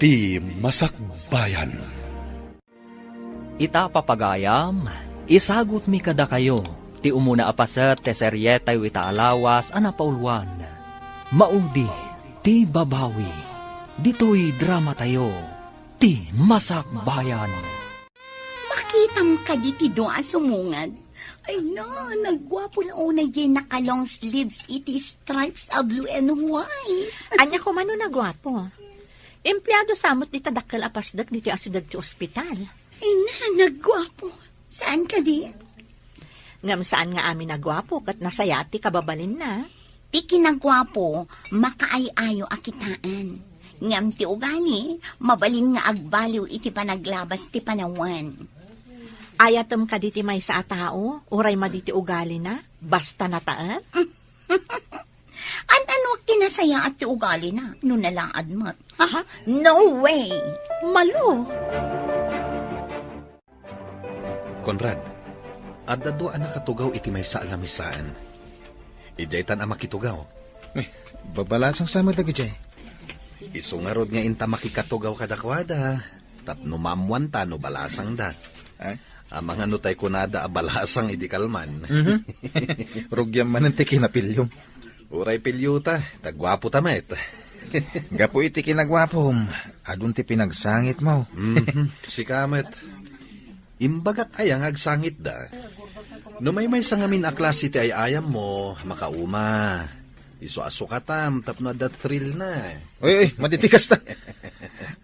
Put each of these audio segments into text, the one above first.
Ti Masakbayan. Ita papagayam, isagot mi kada kayo, ti umuna apaset te serye tayo itaalawas anapaulwan. Maudi, ti babawi, dito'y drama tayo, ti Masakbayan. Makitam ka di ti doon sumungad. Ay na, nagwapo na unay yung naka-long sleeves iti stripes a blue and white. Anya ko man nagwapo. Empleyado samot di tadakkel apasdak dito asidag ti ospital. Ay na, nagwapo. Saan ka di? Ngam saan nga amin nagwapo kat nasayati kababalin na. Ti kinagwapo, makaayayo akitaan. Ngam ti ugali, mabalin nga agbaliw iti panaglabas ti panawan. Ayatem ka diti may sa tao, uray maditi ugali na, basta nataan. Ano tinasaya at ti ugali na, no nalaad mo't. Aha, no way! Malo. Conrad, adda do anak katugaw iti may sa alamisaan. Ijaytan ang makitugaw. Babalasang sama da gajay. Isungarod nga inta makikatugaw kadakwada. Tapno mamuan ta no balasang da. Ang mga nutay kunada abalasang idikalman. Rugyam man ang tiki na pilyong. Uray pilyuta, tagwapo tamet. Gapo iti kinagwapom, adun ti pinagsangit mo. Si kamet. Imbagat ayang agsangit da. No may sangamin a klase ti ay ayam mo, makauma. Iso-aso katam, tapno da thrill na. Oy, matitikas ta.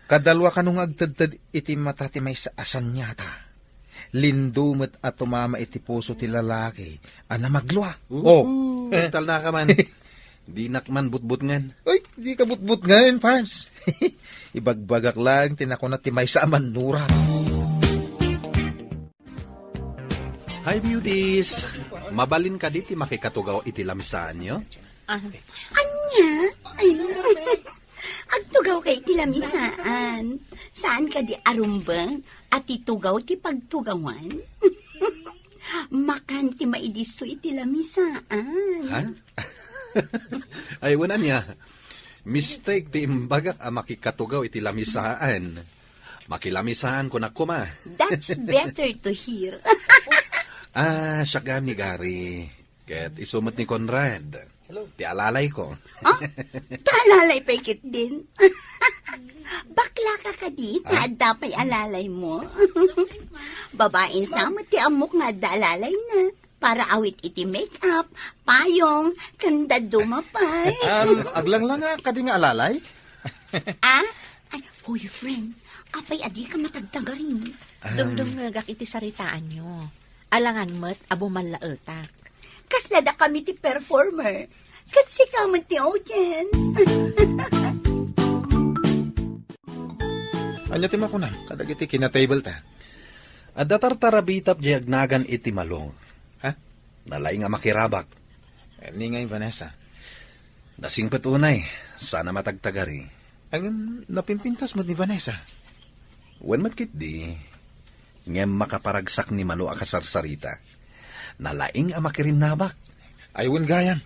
Kadalwa ka nung agtadtad iti matati may sa asan nyata. Lindumet at tumama iti puso ti lalaki, ana maglua. Tal na ka man. Di nakman butbut ngan. Ay, di ka butbut ngayon, Pars. Ibagbagak lang, tinako na ti may sa amanura. Hi, beauties. Mabalin ka diti makikatugaw iti lamisaan nyo? Anya? Ay, agtugaw kay tilamisaan. Saan ka di arumbang at itugaw ti pagtugawan? Makan ti maidiso iti lamisaan. Ha? Ay, wala niya. Mistake ti imbagak a makikatugaw iti lamisaan. Makilamisaan ko na kuma. That's better to hear. Siyagam ni Gary. Ket isumot ni Conrad. Ti alalay ko. Talalay pa ikit din. Bakla ka di, dapat alalay mo. Babaeng samo ti amok nga dalalay na. Para awit iti make-up, payong, kanda dumapay. Aglang nga ka di nga alalay? Ay, boyfriend, apay adi ka matagtaga rin. Dumdum nga iti saritaan nyo. Alangan mo't abo manlaetak. Kaslada kami ti performer. Katsi ka mo ti audience. Anya ti makunan, kadag iti kinatable ta. Adatartarabitap diagnagan iti malong. Ha? Nalay nga makirabak. Ni ngay Vanessa. Dasing patunay, sana matagtagari. Ang napimpintas mo ni Vanessa. Wen matkit di, ngem makaparagsak ni Malo akasarsarita. Nalaing ang makirinabak. Ayun gayam.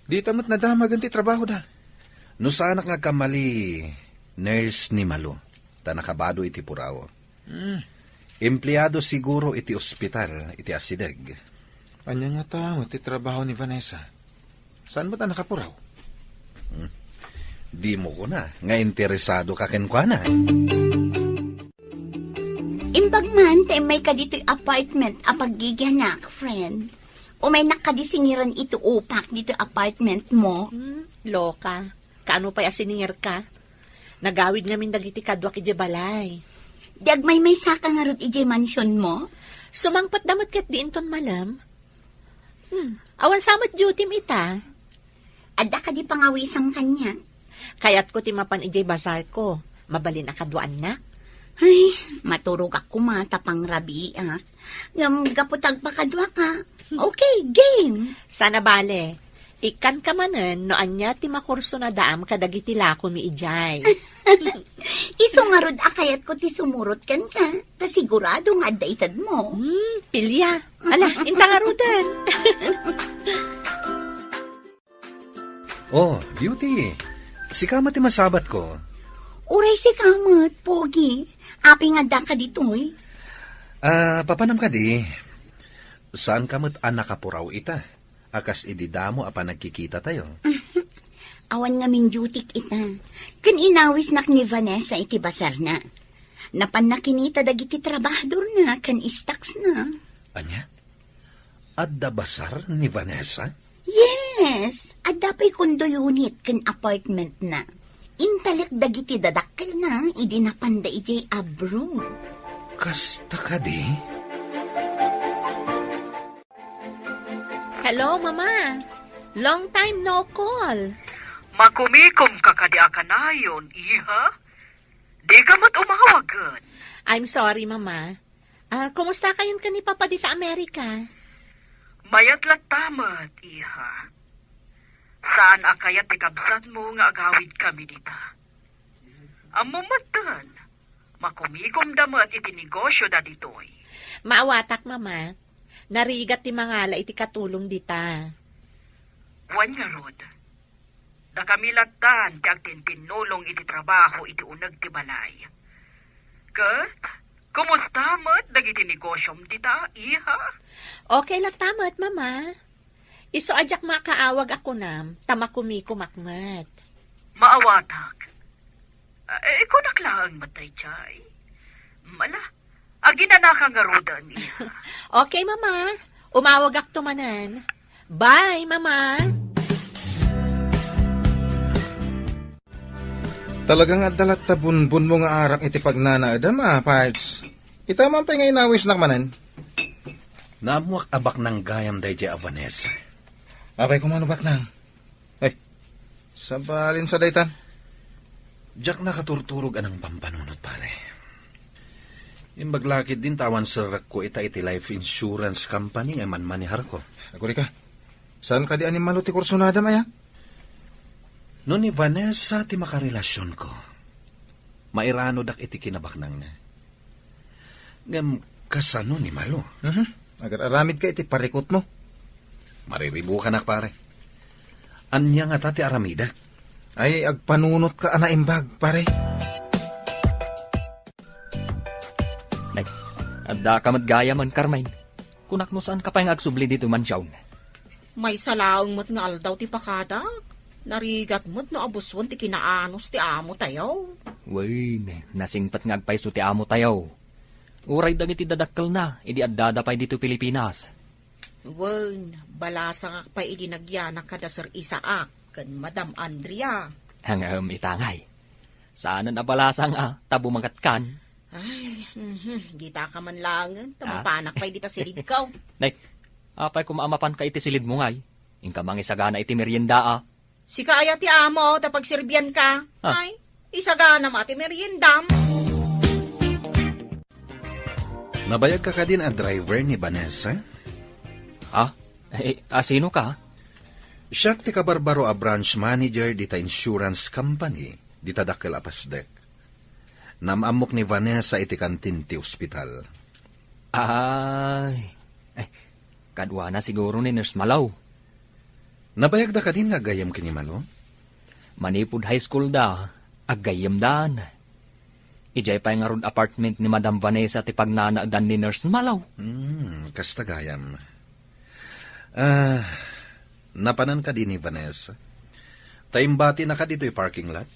Di tamot na damag ti trabaho da. No sana nga kamali, nurse ni Malo. Ta nakabado iti purawo. Empleyado siguro iti ospital, iti asideg. Anya nga tamot ti trabaho ni Vanessa. Saan mo ta nakapuraw? Di mo ko na, nga interesado ka kenkwana. Imbag man, tay may kadito'y apartment a paggiganak, friend. O may nakadisingiran ito upak dito apartment mo. Loka, kaano pa yasiningir ka? Nagawid ngamin dagiti kadwak ije balay. Dagmay may saka nga rod ije mansion mo. Sumangpat damot kat diinton malam. Awan samot duty ita. Adda ka di pangawisang kanya. Kayat ko timapan ije bazar ko. Mabalin akadwaan na. Ay, maturog ako matapang rabiak. Ngam gaputag pa kadwa ka. Okay, game. Sana bale. Ikan ka manen no anya ti makurso na daam kadagiti lako mi ijay. Iso nga rod akayat ko ti sumurot kan ka. Ta sigurado nga daitad mo. Pilya. Ala, inta nga rudan. Oh, beauty. Si kama ti masabat ko. Uray si kamot, pogi. Api nga da ka dito eh. Papanam ka di. Saan kamot anak kapuraw ita? Akas ididamo apa nagkikita tayo. Awan nga min dutik ita. Kan inawis nak ni Vanessa iti basar na. Napan na kinita dagiti trabahador na, kan istaks na. Anya? Adda basar ni Vanessa? Yes! At dapay kondo unit kan apartment na. Intalek dagiti dadakkel na, idi napanda ijay abroad. Kasta ka di? Hello, Mama. Long time no call. Makumikom ka kadi akanayon, iha? Di ka mat umawagan. I'm sorry, Mama. Kumusta kayon ka ni Papa dita Amerika? Mayat tamat, iha. Saan akayat ikabsan mo nga agawid kami dita? Amumatan, makumikom damat iti negosyo da ditoy. Maawatak, Mama. Narigat ti mangala iti katulong dita. Wan nga rod. Da kami latan ti agtintinulong iti trabaho iti unag ti balay. Kat, kumusta mat dagiti negosyom dita, iha? Okay lang tamat, Mama. Iso ajak makaawag ako nam, tamakumi kumakmat. Maawatak. Ikaw naklaan matay, chay. Mala, aginanaka nga rodan, iha. Okay, Mama. Umawag ak tumanan. Bye, Mama. Talagang adalat ta bunbun mo nga arak iti pagnanaadam parts. Ita man pa nga inawis nakmanan. Namuak abak ng gayam day a Vanessa. Abay kumano bak nang. Ay, sabalin sa daytan. Diyak nakaturturog anang pampanunot pare. Imbaglakid din tawan sa ko ita iti life insurance company nga manmanihar ko. Aguri ka. Saan ka di animalo ti kursunada maya? No ni Vanessa ti makarelasyon ko. Mairano dak iti kinabaknang na. Ngam kasano ni Malo. Agar aramid ka iti parikot mo. Mariribu ka nak pare. Anya nga tati aramida. Ay, agpanunot ka anaimbag, pare. Nay, adda ka madgaya man, Carmine. Kunak mo saan ka pa yung agsubli dito man siyaw. May salaong mo't nga aldaw ti pakadak. Narigat mo't no abuswan ti kinaanos ti amo tayo. Way, nasingpat nga agpaiso ti amo tayo. Uray dagiti dadakkel na, idi addada pa dito Pilipinas. Wen, balasa nga pa idi nagyanak kada Sir Isaac, kan Madam Andrea. Hangam itangay. Saan na balasa nga, tabu mangatkan. Ay, di ta ka man langan, tamapanak pa di ta silid kaw. Nay, apay kumaamapan ka iti silid mo ngay. Ingka mangisagana iti merienda Si kaya ti amo, tapag sirbyan ka. Ay, isagana mati meriendam. Nabayag ka din a driver ni Vanessa? Sino ka? Siya ti kabarbaro a branch manager dita insurance company dita dakkel apasdek. Namamok ni Vanessa iti kantin ti ospital. Kadwa na siguro ni Nurse Malaw. Nabayag da ka din nga gayam kini Malo? Manipud high school da, aggayam daan. Ijay pa nga rod apartment ni Madam Vanessa ti pagnanaadan ni Nurse Malaw. Kasta gayam. Napanan ka din ni Vanessa? Taimbati na ka dito yung parking lot?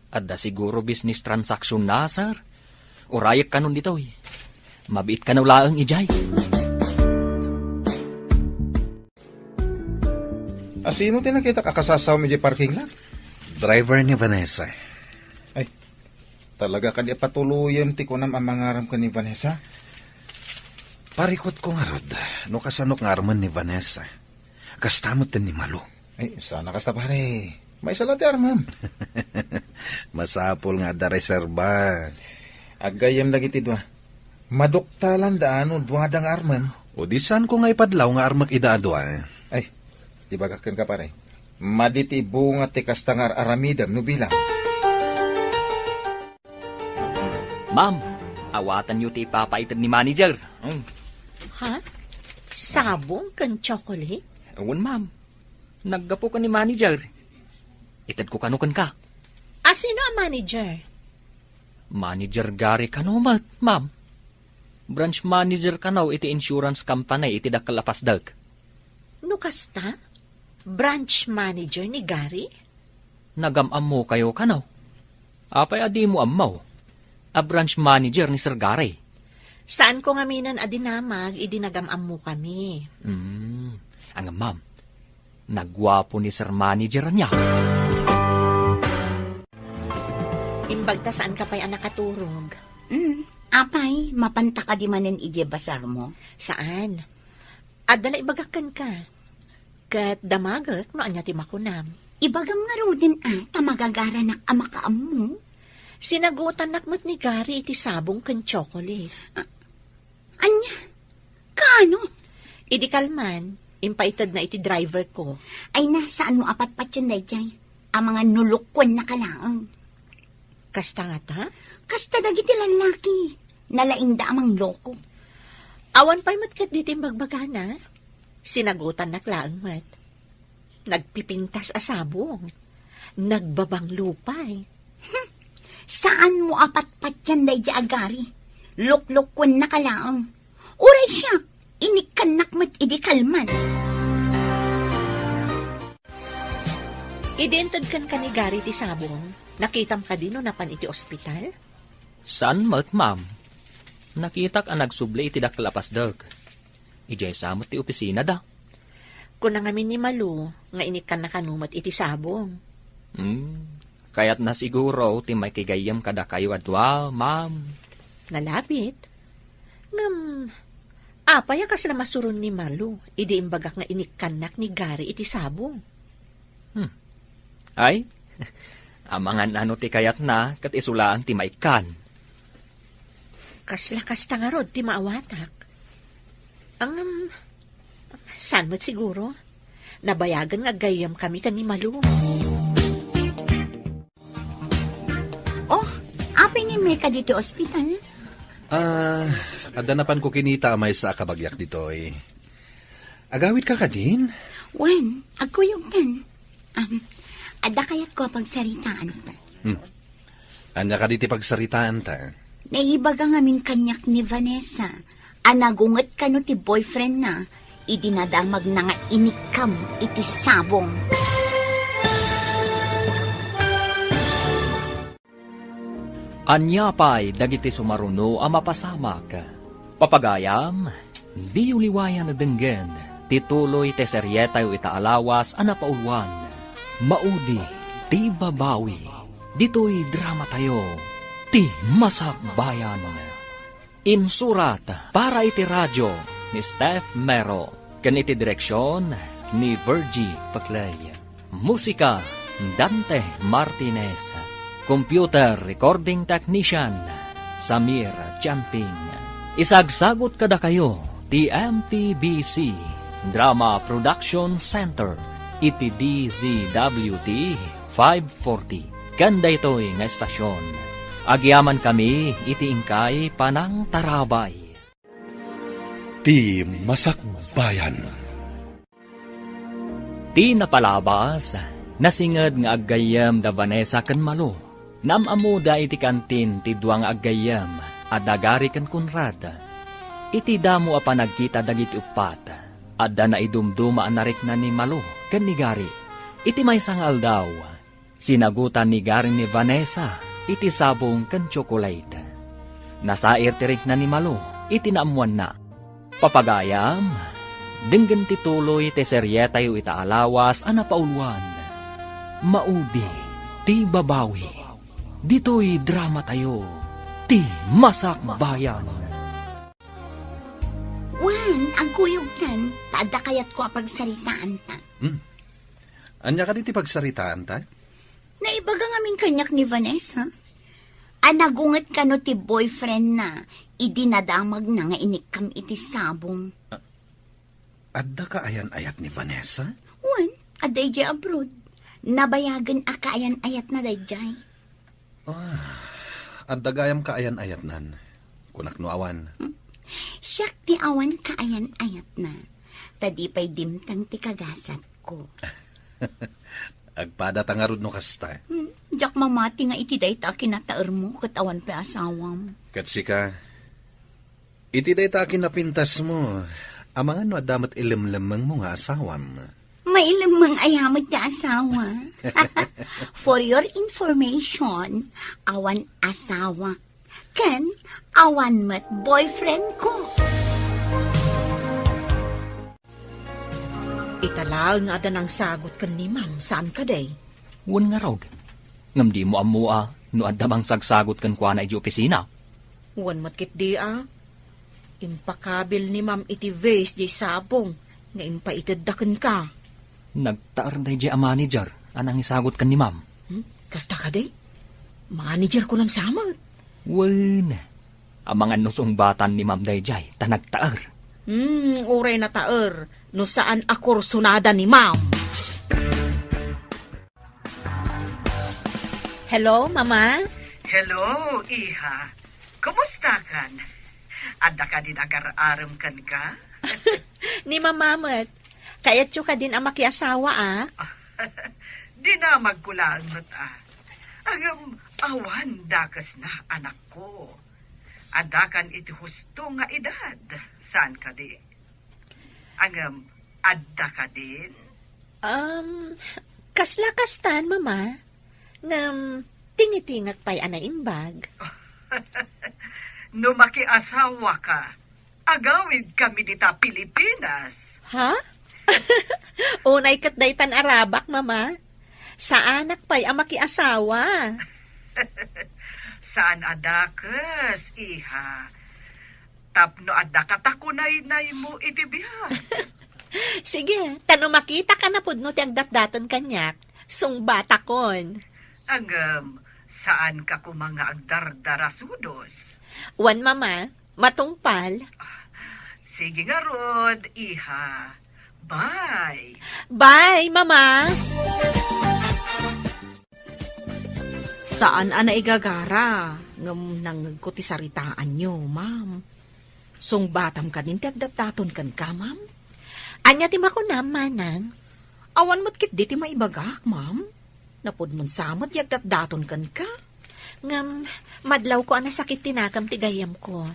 Adda siguro business transaction na, sir. Urayak ka nun dito eh. Mabiit ka na ulaang ijay. Sino tinakita kakasasaw mi di parking lot? Driver ni Vanessa. Ay, talaga ka di patuluyan ti kunam ang mangaram ka ni Vanessa? Parikot ko nga rod, no kasanok nga arman ni Vanessa. Kastamot din ni Malo. Ay, sana kasta pare. May salati armam. Masapol nga da reserba. Agayam lagi ti dwa. Maduktalan daano duwadang armam. O di saan ko nga ipadlaw nga armak idaadwa. Ay, di bagakan ka pare. Maditi bunga ti kastangar aramidam no bilang. Ma'am, awatan niyo ti ipapaitan ni manager. Ha? Sabong kan chocolate? Awan, ma'am. Naggapo ka ni manager. Itad ko kanukan ka. Sino ang manager? Manager Gary kanumat, ma'am. Branch manager kanaw iti insurance company iti dakalapasdag. No kasta? Branch manager ni Gary? Nagamam mo kayo kanaw. Apay adi mo amaw. A branch manager ni Sir Gary. Saan ko ngaminan adinamag, idinagamam mo kami. Ang ma'am, nagwapo ni Sir Manager niya. Imbagta saan ka pa'y nakaturog? Apay, mapanta ka di manen ije basar mo. Saan? Adala ibagakan ka. Kat damagak no anya ti makunam. Ibagam nga rodin tamagagara na amakaam mo. Sinagutan nakmat ni Gary iti sabong kan chocolate. Anya? Kano? Idi kalman, impaitad na iti driver ko. Ay na, saan mo apat-pat yan dayjay? Ang mga nulukwan na kalaang. Kasta nga ta? Kasta dagiti lalaki. Nalaing da amang loko. Awan pa'y matkat diti magbagana. Sinagutan naklaang mat. Nagpipintas asabong. Nagbabang lupay. Saan mo apat-pat yan dayjay agari? Luklukwan na kalaang. Uray siya, inikan nakmat idi kalman. Identad kan ka ni Gary ti sabong. Nakitam ka din no napan iti ospital? Saan mat, ma'am? Nakitak ang nagsubli iti dakalapasdag. Ijay samot ti opisina da. Kung nangamin ni Malu, nga inikan na kanumat iti sabong. Kaya't na siguro ti may kigayam kada kayo adwa, ma'am. Nalapit. Apaya kas na masuron ni Malu, idi imbagak nga inikanak ni Gary iti sabong. Ay, amangan ano ti kayat na kat isulaan ti maikan. Kaslakas tangarod ti maawatak. Saan mo't siguro? Nabayagan nga gayam kami kan ni Malu. Oh, apay ni Meka dito ospital? Adanapan ko kinita may sa kabagyak dito eh. Agawit ka din? Wen, agkuyog kan. Ada kayat ko pagsaritaan pa. Anya ka diti pagsaritaan ta? Naibaga ngamin kanyak ni Vanessa. Anagunget ka no ti boyfriend na. Idinadamag na nga inikam iti sabong. Anya pa'y dagiti sumaruno ang mapasamak. Papagayam, di uliwayan na denggen, tituloy te seryetayo itaalawas anapaulwan. Maudi, ti babawi, dito'y drama tayo, ti masakbayan. Insurat para iti radyo ni Steph Mero, kan iti direksyon ni Virgie Paclay. Musika, Dante Martinez. Computer Recording Technician, Samir Chanfing. Isagsagot kada kayo, TMPBC, Drama Production Center, iti DZWT 540. Kanda ito'y nga estasyon. Agyaman kami, iti ingkay panang tarabay. Ti Masakbayan. Ti napalabas, nasingad nga aggayam da Vanessa kan Malo. Namamuda iti kantin ti duang aggayam, adagari kan Conrad. Iti damo a panagkita dagiti upat, adda na idumduma anarik na ni Malo kan ni Gary. Iti may sangal daw, sinagutan ni Gary ni Vanessa, iti sabong kan chocolate. Nasair tirik na ni Malo, iti naamuan na. Papagayam, denggan tituloy te seryetayo itaalawas anapaulwan. Maudi, ti babawi. Dito'y drama tayo, ti masakbayan. Wen, agkuyog kan. Tada kayat ko pagsaritaan ta. Anya ka diti pagsaritaan ta? Naibaga ngamin kanyak ni Vanessa. Anagunget ka no ti boyfriend na. Idinadamag na nga inikam iti sabong. Adda ka ayan-ayat ni Vanessa? Wen, aday jay abroad. Nabayagan akaayan-ayat na dayjay. Adda gayam ka ayan-ayat nan. Kunak no awan. Siyak ti awan kaayan-ayat na. Tadi pa'y dimtang ti kagasat ko. Agpada tangarod no kasta. Jak mamati nga iti dayta kinataer mo katawan pa asawam. Katsika, iti day ta kinapintas mo. Amang ano adamat ilimlamang mo nga asawam. Mailamang ayamat ka asawa. For your information, awan asawa. Ken, awan mat boyfriend ko. Italaang ada ng sagot kan ni ma'am, saan ka day? Wan nga raw. Ngam di mo amua, no adamang sagsagot kan kwa na iti opisina. Wan matkit di Impakabil ni ma'am iti vase di sabong, nga impaitadakan ka. Nagtaar na iti manager, anang isagot kan ni ma'am. Kasta ka day? Manager ko ng samat. Wan, amang anusong batan ni ma'am dayjay, ta nagtaar. Uray na taer, no saan akor sunada ni ma'am. Hello, Mama? Hello, Iha. Kumusta kan? Ada ka din agar-aram kan ka? Ni Mamamat. Kayat ka din ang makiasawa, Di na magkulaan mo't Agam awan dakas na anak ko. Adakan iti husto nga edad. Saan ka di? Agam adda ka din? Kasla-kastan, Mama. Ngam, tingitingat pa'y anaimbag. No makiasawa ka, agawid kami dita Pilipinas. Ha? Unay kat daytan Arabak, Mama. Sa anak pa'y ang makiasawa. Saan adakas, Iha? Tapno adda katakunay-nay mo itibiyag. Sige, tano makita ka na pudno ti agdatdaton kanyak. Sungbata kon. Agam, saan ka kumanga agdardarasudos? Wan, Mama, matungpal. Sige nga, Rod, Iha. Bye. Bye, Mama. Saan ana igagara? Ngam nangagkuti saritaan nyo, ma'am. Song batam ka din ti agdataton kan ka, ma'am? Anya ti makunam, Manang. Awan mo't kit di ti maibagak, ma'am. Napod mon samot ti agdataton kan ka. Ngam, madlaw ko ang nasakit tinakam ti gayam ko.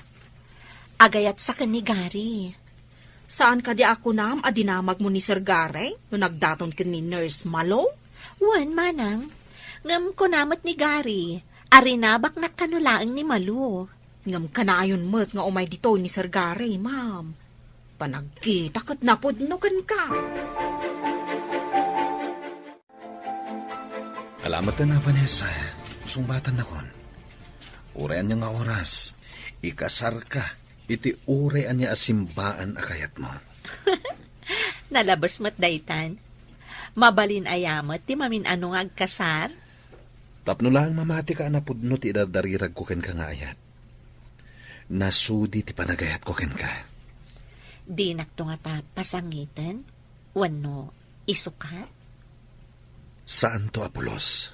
Agayat sa kanigari. Saan ka di ako nam adinamag mo ni Sir Gary no nagdaton ken ni Nurse Malo? Wan, Manang. Ngam ko namat ni Gary. Arinabak na kanulaang ni Malu. Ngam kanayon mo't nga umay dito ni Sir Gary, ma'am. Panagkita kat napod no kan ka. Alamat na, Vanessa. Sumbatan na kon. Urayan niya nga oras. Ikasar ka. Iti urayan niya asimbaan akayat mo. Nalabas mat daytan. Mabalin ayamat ti mamin ano nga agkasar. Tapno lang mamati ka na pudno ti idardarirag ko ken ka nga ayat. Nasudi ti panagayat ko ken ka. Di nakto nga ta pasangitan. Wano, isukat. Saan to, Apolos?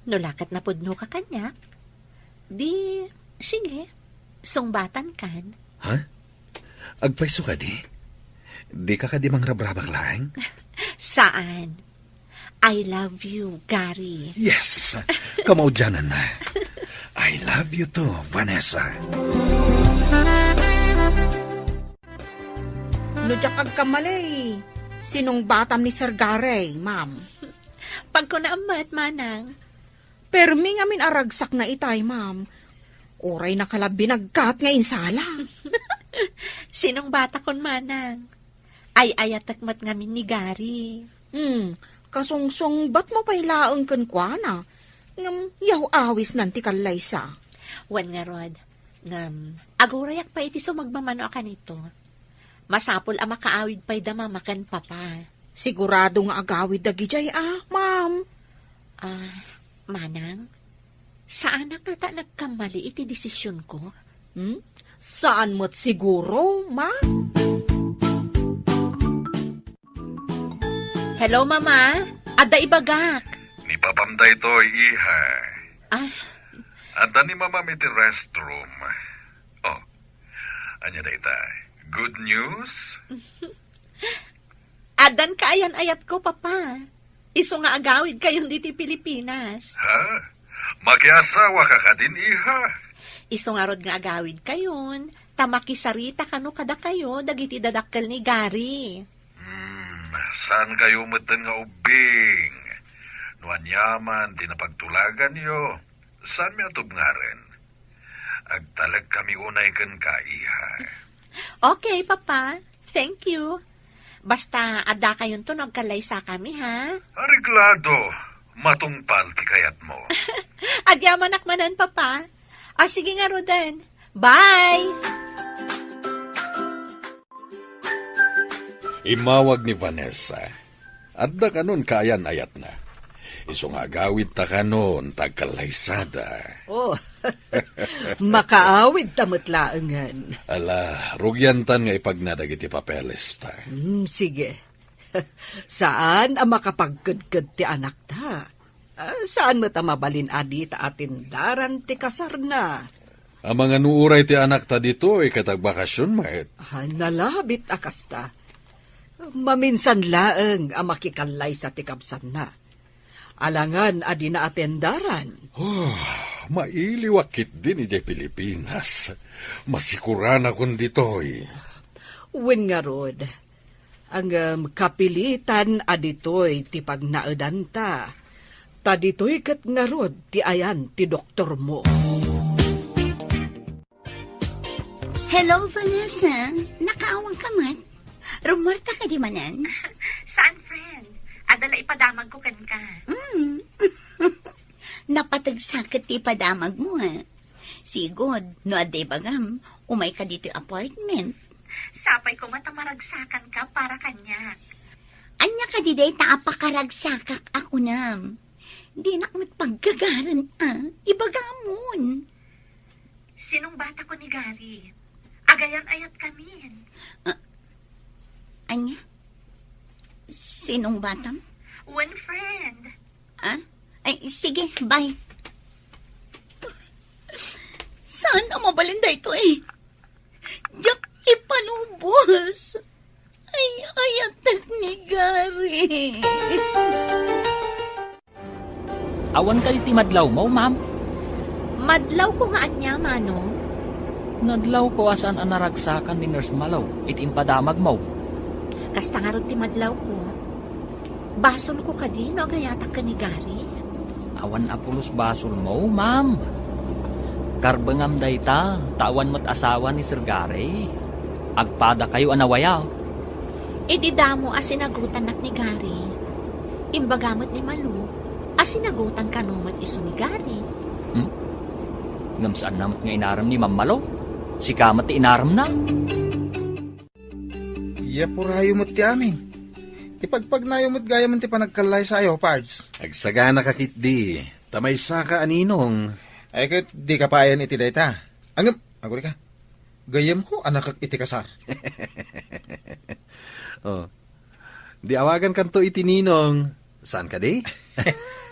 Nulakat na pudno ka kanya. Di, sige, sungbatan kan. Ha? Agpaiso ka di? Di ka di mangrabrabak lang? Saan? I love you, Gary. Yes! Kamaudyanan na. I love you too, Vanessa. Nudyak agkamalay. Sinong batam ni Sir Gary, ma'am? Pag ko naamat, Manang. Permi nga min aragsak na itay, ma'am. Oray na kalabi nagkat nga insala. Sinong bata kon, Manang? Ay ayatakmat ngamin ni Gary. Kasungsong ba't mo pailaang kan kwa na? Ngam, yaw awis nanti kalaysa. Wan nga, Rod. Ngam, agurayak pa iti sumagmamano ka nito. Masapol ang makaawid pa'y damamakan papa. Sigurado nga agawid dagijay ma'am. Manang, saan na kata nagkamali iti desisyon ko? Saan mo't siguro, ma? Hello, Mama. Ada ibagak. Ni papamday to, Iha. Anta ni mama iti restroom. Anya da ita. Good news? Adan ka ayan-ayat ko, papa. Iso nga agawid kayon dito Pilipinas. Ha? Makiasawa ka ka din, iha. Iso nga rod nga agawid kayon. Tamakisarita kano kada kayo, dagiti dadakkel ni Gary. Saan kayo matan nga ubing? Nuan yaman, di napagtulagan yo. Saan mi atog nga rin? Agtalag kami unay kan ka, iha. Okay, papa. Thank you. Basta ada kayon to nagkalaysa kami, ha? Ariglado, matungpal ti kayat mo. Adyaman akmanan, papa. Sige nga, Rodan. Bye! Imawag ni Vanessa. Adda kanon kayan ayat na. Iso nga agawid ta kanon tagkalaysada. Oh, makaawid tamatlaangan. Ala, rugyantan nga ipagnadag iti papeles ta. Sige. Saan ang makapagkadkad ti anak ta? Saan mo ta mabalin adi ta atindaran ti kasar na? Ang mga nuuray ti anak ta dito ay katagbakasyon, maet. Nalabit akasta. Maminsan laeng ang makikalay sa tikabsan na. Alangan adi na atendaran. Oh, mailiwakit din iti Pilipinas. Masikuran akong ditoy. Wen nga rod, ang kapilitan aditoy ti pagnaedan ta. Ta ditoy kat nga rod ti ayan ti doktor mo. Hello, Vanessa. Nakaawang ka man. Rumarta ka di manan? Saan, friend? Adala ipadamag ko kan ka. Napatagsakat ti padamag mo, ha? Sigod, no aday bagam, umay ka dito apartment. Sapay ko matamaragsakan ka para kanya. Anya ka di day taapakaragsak ako nam. Di nak pagkagaran, ibagamon. Sinong bata ko ni Gary? Agayan ayat kami. Anya? Sinong batam? One friend. Ay, sige, bye. Saan ang mabalinda ito eh? Diyak ipalubos. Ay, ayatak ni Gary. Awan ka iti madlaw mo, ma'am. Madlaw ko nga anya, Manong. Nadlaw ko asan ang naragsakan ni Nurse Malaw, iti impadamag mo. Kasta nga ron ti madlaw ko. Basol ko ka di, no, gayatak ka ni Gary. Awan apulos basol mo, ma'am. Karbangam dayta, tawan mo't asawa ni Sir Gary. Agpada kayo anawayaw. Ididamo asinagutan nak ni Gary. Imbagamot ni Malu, asinagutan ka numat iso ni Gary. Ngam saan namat nga inaram ni Ma'am Malaw? Si kamat ti inaram na. Iya purayo mo't ti amin. Ipagpagnayo mo't gaya man ti panagkalay sayo, Pards. Agsagana ka kitdi. Tamay saka aninong. Ay kat di ka payan iti dayta. Angam, aguri ka. Gayam ko anak iti kasar. Oh. Di awagan kanto iti ninong. Saan ka di?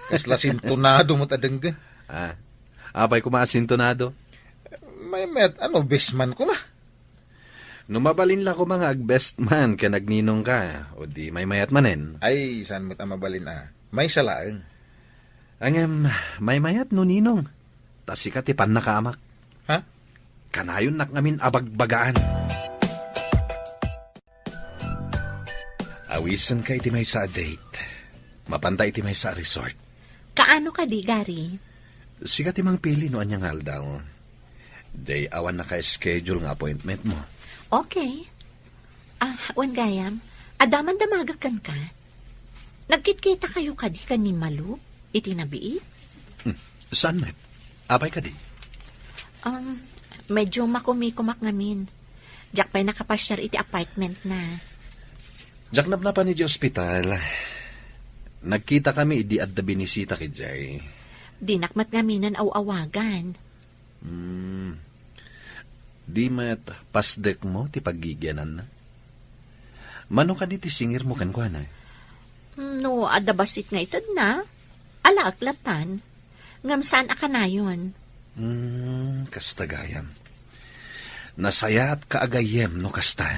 Kasla sintonado mo't adenggan. Apay ko maasintonado. May bestman ko ma. Numabalin lang ko mga ag-best man ka nagninong ka. O di may mayat manen. Ay, saan mo't mabalin May salaang. May mayat no ninong. Tas sikat ipan nakaamak. Ha? Kanayon nak ngamin abagbagaan. Awisan ka iti may sa date. Mapanta iti may sa resort. Kaano ka di, Gary? Sikat imang pili no anyang haldaw. Day awan na ka-schedule nga appointment mo. Okay. Wan gayam, adaman damagakan ka. Nagkitkita kayo kadi ka ni Malu? Itinabii? Saan met? Apay ka di? Medyo makumikumak ngamin. Diyak pa'y nakapasyar iti apartment na. Diyak na pa ni di ospital. Nagkita kami idi at da binisita ki Jay. Dinakmat ngaminan aw-awagan. Di met pasdek mo ti paggigyanan na. Mano ka di ti singir mo kan kwa na? No, adabasit nga itad na. Alaaklatan. Ngam saan akanayon? Kastagayam. Nasaya at kaagayem no kasta.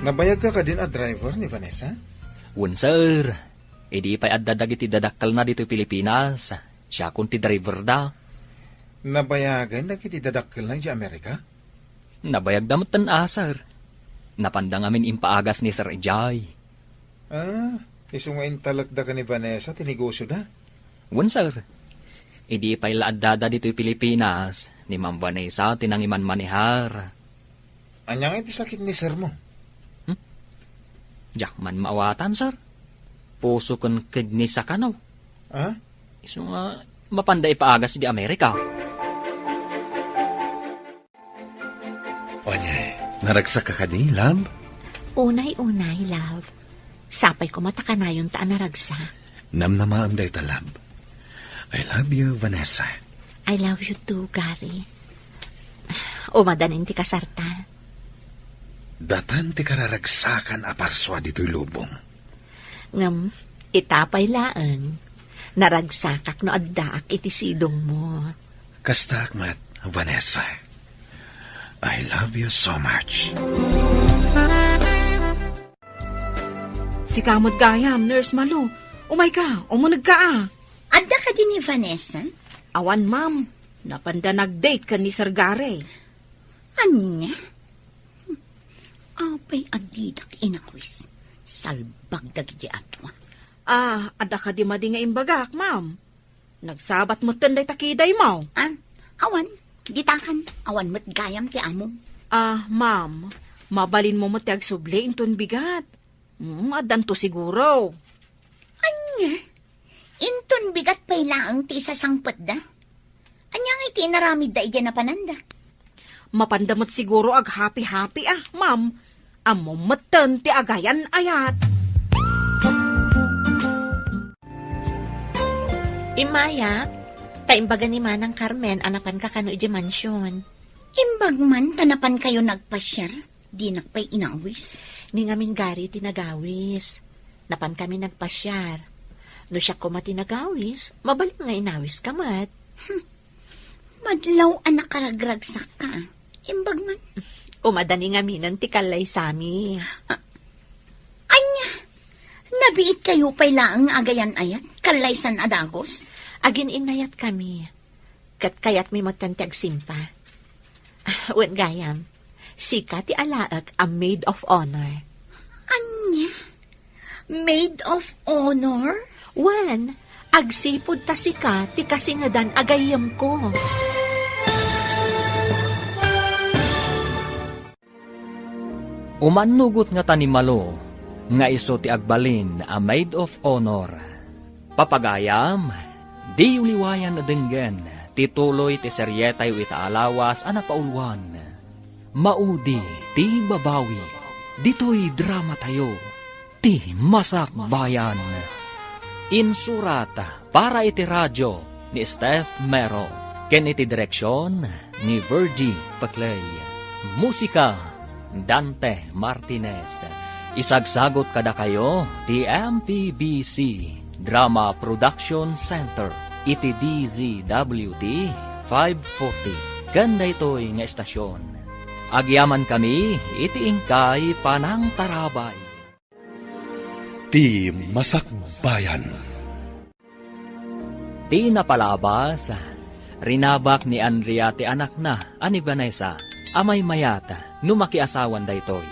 Nabayag ka din a driver ni Vanessa? Wen, sir. Idi pa'y addadag iti dadakkel na dito Pilipinas. Siya kun ti driver da. Nabayagan na kiti dadakkel na di Amerika? Nabayag damot tan sir. Napandang amin impaagas ni Sir Ejay. Isungain talagda ka ni Vanessa, tinegosyo da? Wen, sir. Idi pa'y laaddada dito Pilipinas. Ni Ma'am Vanessa tinangiman manihar. Anyang iti sakit ni sir mo? Jakman maawatan, sir. Puso kon kidney sa kanaw. Iso nga, mapanda ipaagas di Amerika. Onyay, naragsak ka kani, love? Unay-unay, love. Sapay ko matakanayon taan naragsa. Namnamaam day ta, love. I love you, Vanessa. I love you too, Gary. Umadanin ti kasarta. Datan ti kararagsakan aparswa dito'y lubong. Ngam, itapay laang. Naragsakak no addaak iti sidong mo. Kasta akmat, Vanessa. I love you so much. Si kamot gayam, Nurse Malu. Umay ka, umunag ka Adda ka din ni Vanessa? Awan, ma'am. Napanda nag-date ka ni Sir Gary. Anya? Apay agdidak inawis. Salbag dagiti atwa. Ada ka di madi nga imbagak, ma'am. Nagsabat mo tanday takiday mo. Awan, gitakan. Awan mo't gayam ti amo. Ma'am, mabalin mo ti agsubli inton bigat. Adan to siguro. Anya? Inton bigat pa'y laang ti isasangpot da? Anya nga iti naramid da iya na pananda? Mapandamot siguro ag happy-happy ma'am. Amo matan ti agayan ayat. Imaya, taimbaga ni Manang Carmen, anapan ka kano iti mansyon. Imbag man, tanapan kayo nagpasyar. Di nakpay inawis. Ni ngamin Gary tinagawis. Napan kami nagpasyar. No siya ko matinagawis, mabaling nga inawis ka mat. Madlaw anak karagragsak ka. Imbag man. Umadani nga minan ti kalay sami. Anya, nabiit kayo pa'y laang agayan ayat, kalaysan adagos. Agin inayat kami. Kat kayat mi magtantiag simpa. Wen gayam, sika ti alaag a maid of honor. Anya, maid of honor? Wen, agsipod ta sika ti kasingadan agayam ko. Umanugot nga tanimalo, nga iso ti agbalin a maid of honor. Papagayam, di uliwayan na denggen, tituloy ti seryetay itaalawas a napaulwan. Maudi ti babawi, dito'y drama tayo, ti masak bayan. Insurat para iti radyo ni Steph Mero, ken iti direksyon ni Virgie Paclay. Musika Dante Martinez. Isagsagot kada kayo di MPBC Drama Production Center iti DZWD 540. Ganda ito'y nga estasyon. Agyaman kami iti ingkay panang tarabay. Ti Masakbayan. Ti napalabas, rinabak ni Andrea ti anak na ani Vanessa, amay mayata, numakiasawan daytoy.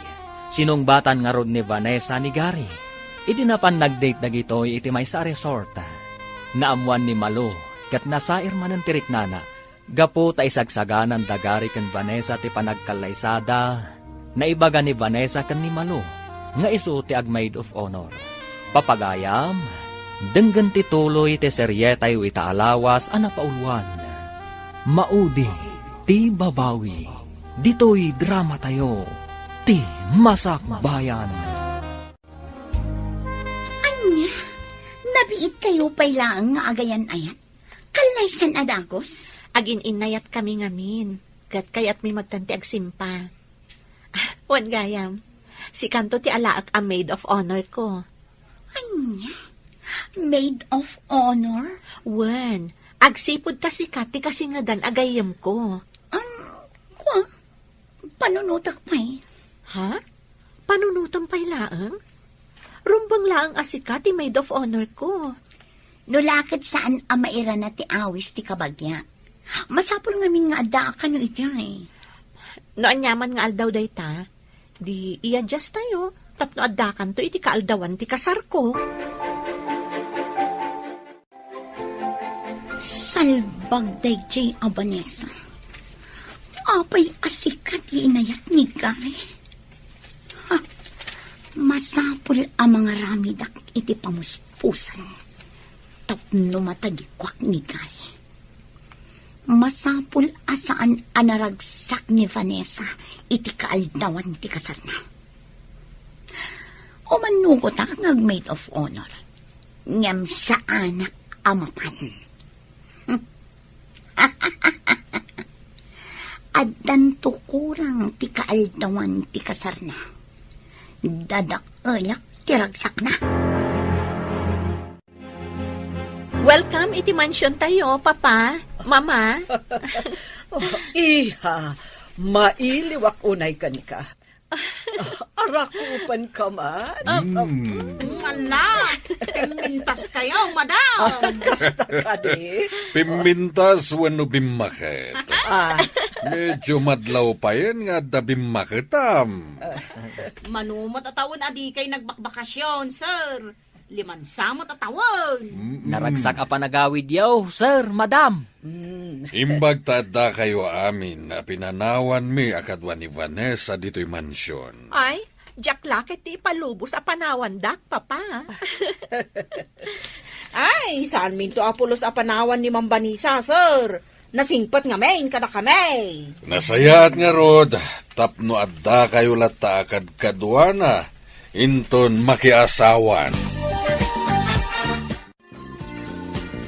Sinungbatan nga rod ni Vanessa ni Gary. Iti napan nag-date dagitoy iti may sa resort. Naamuan ni Malo, kat nasair man ang tiriknana. Gapo ta isagsaganan da Gary ken Vanessa ti panagkalaysada. Naibaga ni Vanessa ken ni Malo, nga iso ti ag-maid of honor. Papagayam, denggan ti tuloy ti seryetay itaalawas a napaulwan. Maudi ti babawi, dito'y drama tayo, ti masakbayan. Anya, nabiit kayo pa'y laang nga agayan ayat? Kalaysan adagos? Agin inayat kami ngamin, kat kayat mi magtanti agsimpa. Wan gayam, si kanto ti alaak a maid of honor ko. Anya, maid of honor? Wan, agsipod ta si Kati kasi nga dan agayam ko. Kwa, panunutak pa'y. Ha? Panunutan pa'y laang? Rumbang laang asika ti maid of honor ko. Nulakad saan amaira na ti awis ti kabagya. Masapol ngamin nga ada ka nyo ijay. No anyaman nga aldaw day ta, di i-adjust tayo. Tapno addakan to iti kaaldawan ti kasar ko. Salbag day jay Abanesa. Apay asika ti inayat ni Gay. Ha, masapol ang mga ramidak iti pamuspusan. Tapno matagikwak ni Gay. Masapul asaan anaragsak ni Vanessa iti kaaldawan ti kasar na. O manugot ak nag-maid of honor. Ngam sa anak amapan. Addan tukurang ti kaaldawan ti kasar na. Dadak-alak ti ragsak na. Welcome iti mansion tayo, Papa, Mama. Iha, mailiwak unay ka ni ka. Arakupan ka man. Wala, mintas kayo, madam. Kasta ka di. Pimintas wano bimakit. Medyo madlaw pa yan nga da bimakitam. Manumot atawon adi kay nagbakbakasyon, sir. 5 samot atawon. Naragsak a panagawid yaw, sir, madam. Imbag tada kayo amin na pinanawan mi akadwa ni Vanessa dito'y mansyon. Ay, Jack Lakit ti palubos a panawan dak, Papa. Ay, saan minto apulos apanawan ni Mambanisa, sir? Nasingpat nga main kada kami. Nasayat nga rod, tapno adda kayo lata akad kadwana, inton makiasawan.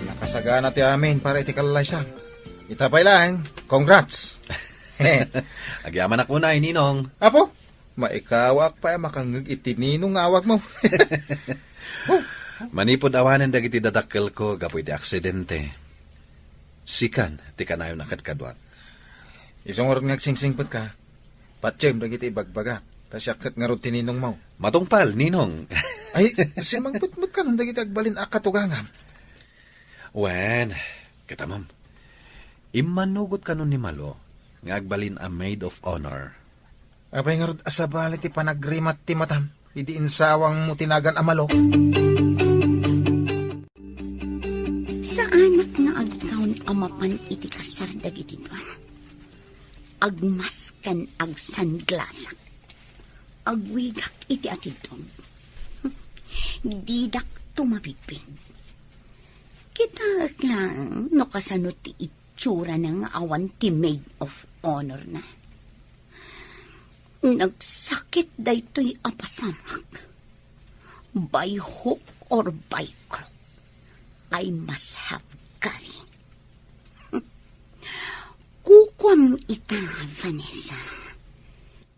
Nakasagana ti amin para iti kalaysa. Itapay lang, congrats. Agyaman ako na, Ninong. Apo, maikawak pa makangag itininong awag mo. Manipod awanan dagiti dadakkel ko, gapoy ti aksidente. Sikan, ti kanayon akad-kadwan. Isang oras ngagsingsingpot ka, patsyem dagiti ibagbaga, tasyakat nga ron tininong mo. Matungpal, Ninong. Ay, simangputmut ka nung dagiti agbalin akatugangam. Wen, kita ma'am. Imanugot ka nun ni Malo, nga agbalin a maid of honor. Apay nga ron asabali ti panagrimat ti matam, idi insawang mo tinagan amalo. Sa anak nga agkaon amapan iti kasar dagiti duan. Agmaskan ag sunglassak. Agwigak iti atidog. Didak tumabigpig. Kita lang no kasano ti itsura ng awan ti maid of honor na. Nagsakit daytoy apasamak. By hook or by crook, I must have Gary. Kukwam ita, Vanessa.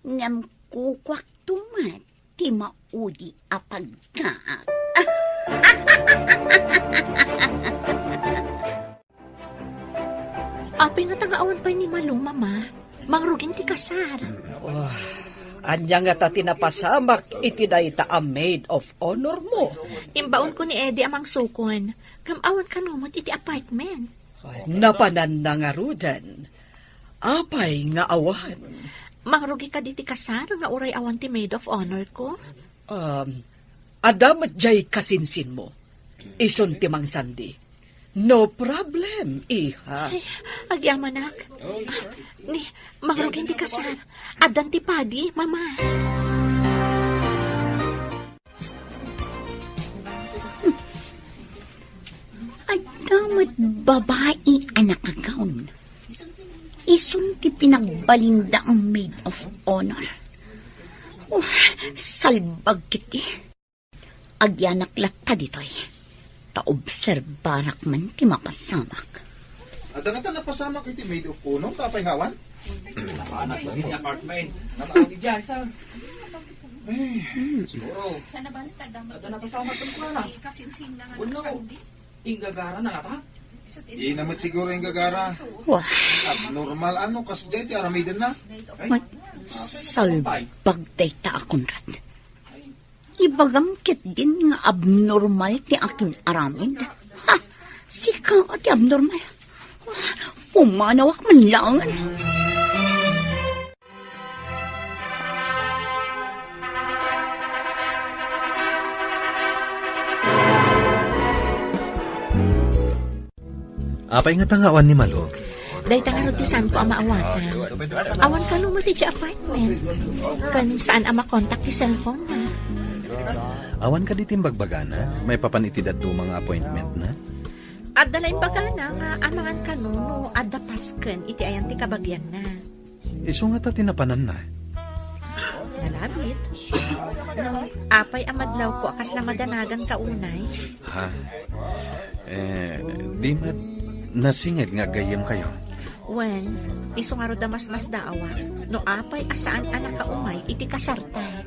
Ngam kukwak tumat, ti maudi apagkaak. Api nga tangaawan pa ni Malong, Mama. Mangrugin ti kasar. Anya nga ta tinapasamak iti dayta a maid of honor mo. Imbaon ko ni Eddie amang sukon. Kamawan kanumot iti apartment. Napanan na nga rudan. Apay nga awan. Mangrugi ka diti kasar nga uray awan ti maid of honor ko. Adamat jay kasinsin mo. Ison ti Mang Sandy. No problem, iha. Ay, agyamanak. Ni, mangrugi ti kasar. Adan ti padi, Mama. Ay damat babae anak agaon. Isun ti pinagbalinda ang maid of honor. Oh, salbag kiti. Agyanak latta ditoy. Taobserbarak man ti mapasamak. Ada nga ta napasamak iti maid of honor, tapay ngawan? Anak ko sa apartment. Namaawid dyan, sir. Siguro. Sana ba nagkadamot? Ada na kasama ko na. Kasinsin na nga Uno. Ingagara na nata. Di naman siguro yung gagara. Wah, Abnormal ano, kasjay ti aramiden na. Salbag day ta akong rat. Ibagam ket din nga abnormal ti aking aramid. Ha, sika ti abnormal. Pumanawak man lang. Apay nga tangawan ni Malo. Dahil tangarod ti saan ko ang maawatan. Awan ka mo ti apartment. Kan saan ang makontak ti cellphone na. Awan ka ditim bagbagana, may papanitidad do mga appointment na. At dalain baga na nga amangan ka no at dapasken iti ayan ti kabagyan na. Iso nga ta tinapanan na. Nalabit. No, apay amadlaw ko akas na madanagan ka unay. Ha? Di mat nasinged nga gayem kayo. When, iso nga ro damas daawa, no apay asaan anak ka umay iti kasarta.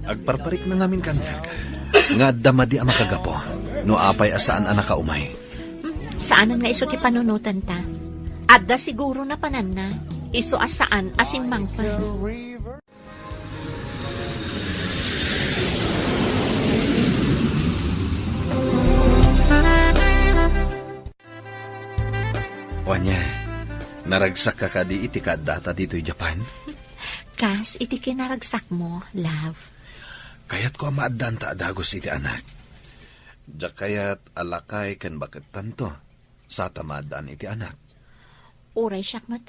Agparparik na ngamin kanyak. Nga damadi ang makagapo. No apay asaan anak ka umay. Saanan nga iso ti panunutan ta? Adda siguro na panan na. Iso asaan asimang pa. Wanya, naragsak ka kadi iti kadata dito'y Japan? Kas, iti kinaragsak mo, love. Kayat ko maaddan ta adagos iti anak. Diyak kayat alakay kan bakit tanto sa tamadaan iti anak. Uray siyak mat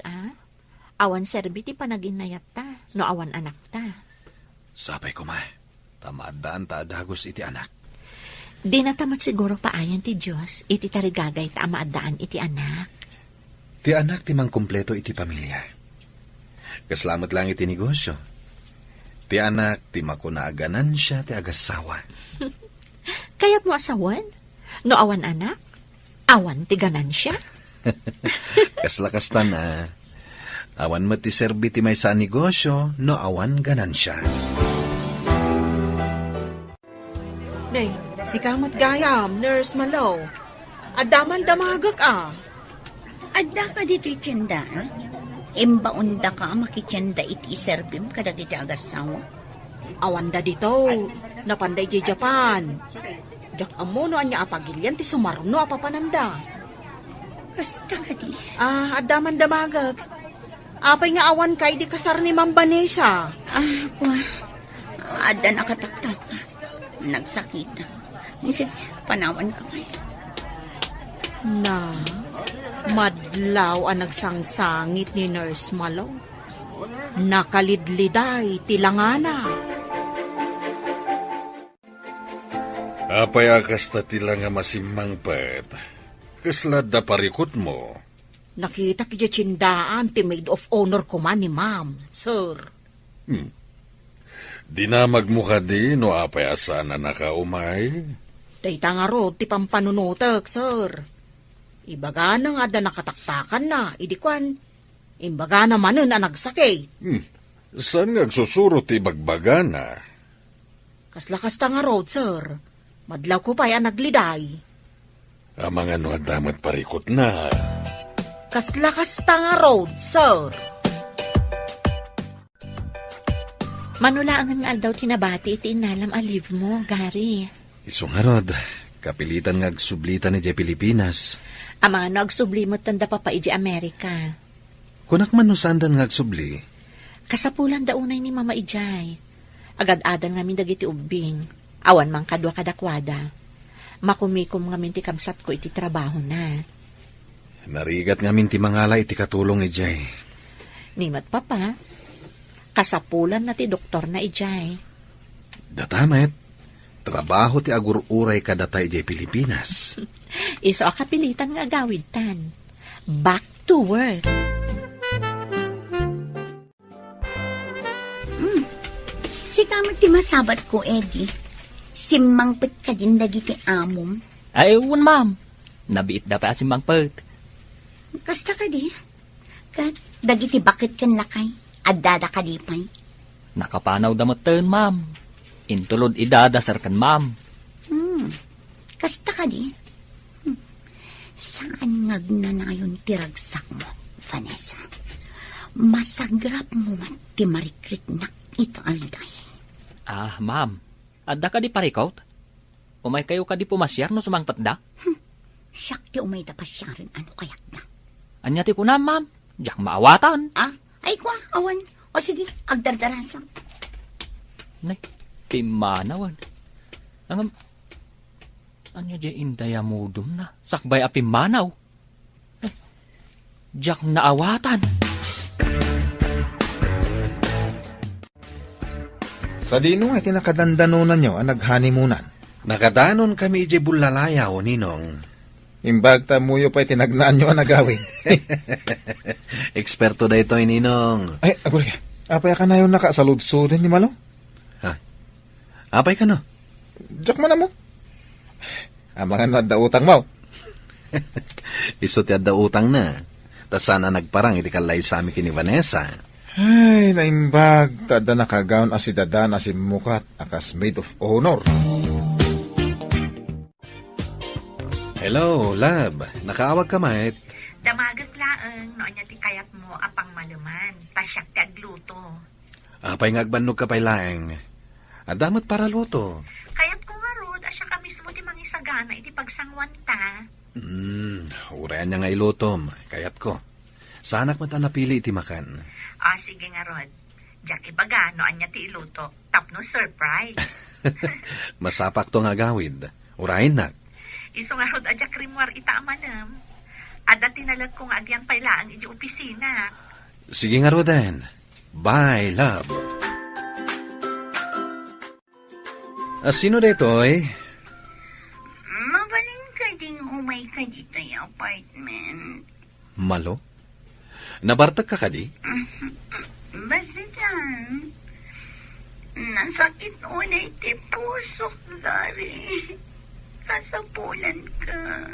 awan serbi ti panaginayat ta, no awan anak ta. Sabay ko ma, tamadaan ta adagos iti anak. Di natamat siguro paayan ti Diyos, iti tarigagay ta amaadaan iti anak. Ti anak ti mang kumpleto iti pamilya. Kaslamat lang iti negosyo. Ti anak ti makunaaganan siya ti agasawa. Kaya't mo asawan? No awan anak? Awan ti ganansya? Kaslakastan na. Awan mo ti serbi ti may sa negosyo, no awan ganansya. Day, si Kamat Gayam, Nurse Malo. Adaman damagak Adda ka dito'y tiyenda. Imbaunda ka makitiyenda iti serbim kadag iti agasawa. Awanda dito, napanday di Japan. Jak amono anya apagilyan ti sumarno apapananda. Kasta ka di. Adaman damagag. Apay nga awan kay di kasar ni Ma'am Vanessa. Adda nakataktak. Nagsakita. Sige, panawan ka may. Na, madlaw ang nagsangsangit ni Nurse Malo. Nakalidliday tilangana. Apay akas ta tila nga masimang pet. Kaslad da parikot mo. Nakita kaya tsindaan ti maid of honor ko man ni Ma'am, sir. Dinamag mo ka di no apay asana nakaumay. Dayta nga ro ti pampanunutek, sir. Ibaga na nga da nakataktakan na, idikwan. Imbaga naman na nagsakit. Saan nga agsusuro ti bagbaga na? Kaslakas ta nga road, sir. Madlaw ko pa yan nagliday. Amang ano damat parikot na. Kaslakas ta nga road, sir. Manulaangan nga daw tinabati iti inalam aliv mo, Gary. Isungarod, kapilitan nga agsublitan ni Jay Pilipinas. Ama no agsublimot tanda pa iji Amerika. Kunak man no sandan nga agsubli. Kasapulan daunay ni Mama Ijay. Agad-adal ngamin dagiti ubing. Awan mang kadwa kadakwada. Makumikom ngamin ti kamsat ko iti trabaho na. Narigat ngamin ti mangala iti katulong Ijay. Nimat papa. Kasapulan na ti doktor na Ijay. Datamet, trabaho ti agur-uray kadatay Ijay Pilipinas. Iso akapilitan nga agawid tan. Back to work. Si Kamat ti masabat ko, Eddie. Simangpit ka din dagiti amom. Ay, ma'am. Nabiit da pa asimang pert. Kasta ka di. Kat, dagiti bakit kan lakay. Adada ka di pa'y. Nakapanaw da matan, ma'am. Intulod idadasar kan, ma'am. Kasta ka di. Saan ngagnanayon tiragsak mo, Vanessa? Masagrap mo man ti marikrik na ito alday. Ah, ma'am. Adda ka di parikot? Umay kayo ka di pumasyar no sumangpat da? Siyak ti umay da pasyarin ano kayak na. Anya ti kuna, ma'am. Diyak maawatan. Ay kwa, awan. O sige, agdardaras lang. Nay, pimanawan. Angam, anya di indaya mudum na. Sakbay a pimanaw. Diyak naawatan. Sa dino ay tinakadandanunan nyo ang naghanimunan. Nakadanon kami ije bulalayaw, Ninong. Imbag tamuyo pa'y tinagnaan nyo ang nagawin. Eksperto da ito, Ninong. Ay, agul ka. Apay ka na yung nakasaludsudan ni Malo? Ha? Apay ka no? Diyak man na mo. Ang mga nadda utang mo. Iso ti adda utang na. Tas sana nagparang iti kalay sa amin kini Vanessa. Ay, naimbag. Tada nakagaon as si Dada na si Mukat akas maid of honor. Hello, love. Nakaawag ka, mate. Damagat laeng, noon niya ti kayat mo apang maluman, tasyak ti agluto. Apay nga agbannog ka pay laeng. Adamot para luto. Kayat ko nga rod, asya ka mismo ti mangisagana, iti pagsangwan ta. Urayan niya nga ilutom. Kayat ko. Sanak mata napili iti makan. Sige nga rod. Diyak ibaga, noon niya ti iluto, tapno surprise. Masapak to nga gawid. Urayin na. Iso nga rod, adyak rimwar ita amanam. Ada tinalag kong agyan pailaang iti opisina. Sige nga Roden. Bye, love. Sino detoy? Mabalin ka ding umay ka dito yung apartment. Malo? Nabartag ka di? Basta dyan. Nasakit unay ti puso, Dari. Kasapulan ka.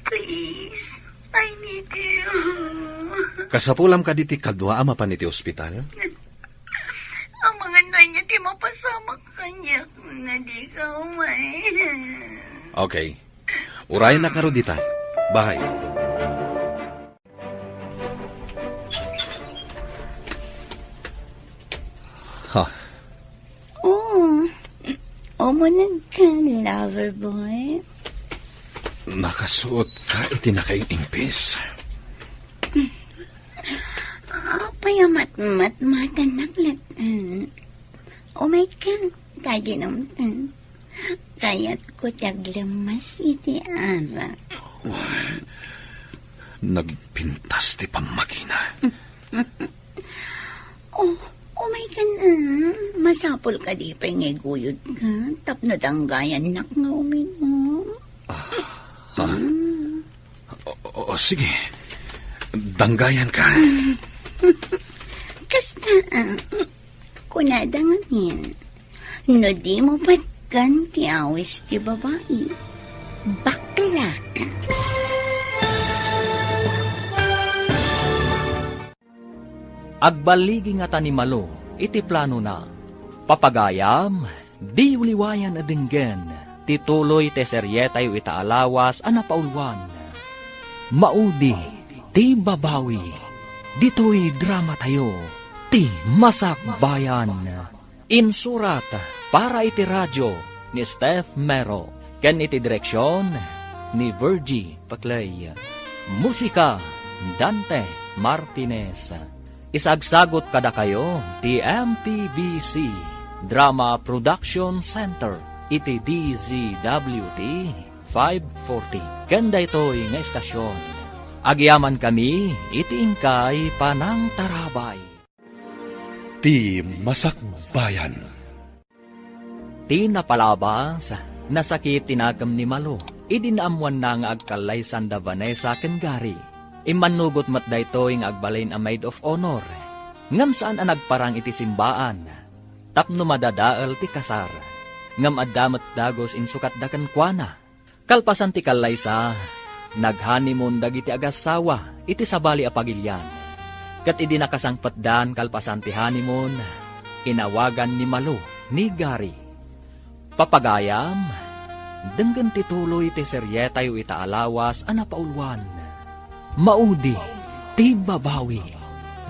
Please, I need you. Kasapulam ka diti kadwa ama pa niti ospital? Ang mga nanya ti mapasama kanya na di ka umay. Okay. Urayan na ka ro dita. Bye. Ha? Umunag ka, lover boy. Nakasuot ka iti nakaingpis. Payamat-mat-matan naklatan. Umay ka, kaginamtan. Kaya't ko taglamas iti ara. Nagpintas ti pamakina. Umay ka na. Masapol ka di pa ngeguyod ka. Tapno danggayan nak nga uminom. Sige. Danggayan ka. Kasta, kunadangin. No di mo patgan ti awis ti babae. Bakla ka. Agbaligi nga ta ni Malo, iti plano na. Papagayam, di uliwayan adinggen, tituloy te seryetay itaalawas anapaulwan. Maudi, ti babawi, dito'y drama tayo, ti masak bayan. Insurat para iti radyo ni Steph Mero, ken iti direksyon ni Virgie Paclay. Musika, Dante Martinez. Isagsagot kada kayo ti MPBC Drama Production Center iti DZWT 540. Kenda ito'y nga estasyon. Agyaman kami iti ingkay Panang Tarabay. Ti Masakbayan. Ti napalabas, nasakit tinagam ni Malo. Idinaamuan na nga agkalay Sanda Vanessa ken Gary. Imanugot mat daytoy nga agbalain a maid of honor. Ngam saan ang nagparang iti simbaan. Tapno madadaal ti kasar. Ngam addamat dagos insukat dakan kuana. Kalpasan ti kalaysa, naghanimon dagiti agasawa iti sabali a pagilyan. Kat idi nakasangpatdan kalpasan ti honeymoon, inawagan ni Malo ni Gary. Papagayam, denggan tituloy ti seryetay itaalawas anapaulwan. Maudi, ti babawi,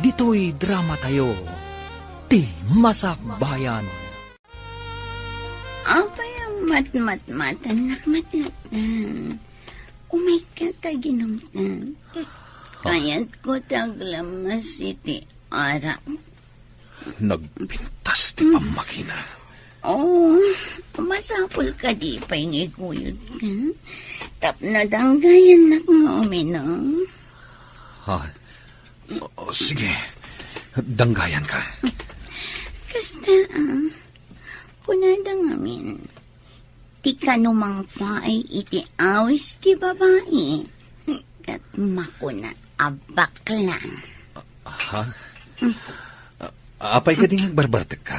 Dito'y drama tayo. Ti Masakbayan. Apay ang mat-mat-matan, nakmat-matan. Umay ka taginumtan. Kaya't ko taglamas iti ara. Nagpintas ti pamakina. Oh, masapul ka di pa'y ngikuyod ka. Tapnadanggayan na nga uminom. Sige, danggayan ka. Kasta, kunadang amin. Ti kanumang pa ay iti awis ti babae. Kat makuna abakla. Ha? Apay ka din agbarbartek ka.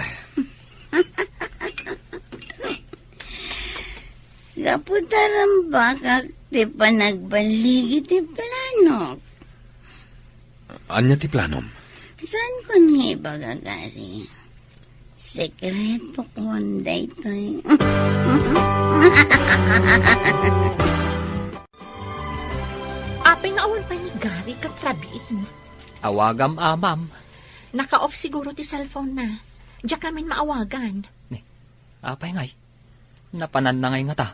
Kaputaran bakak ti panagbalig iti plano. Anya ti planom? Saan ko nga ibagagari? Sekreto ko ang daytoy. Apay nga awan pa ni Gary kat rabiin. Awagam amam. Naka-off siguro ti cellphone na. Diya kami maawagan. Apay ngay. Napanan na ngay nga ta.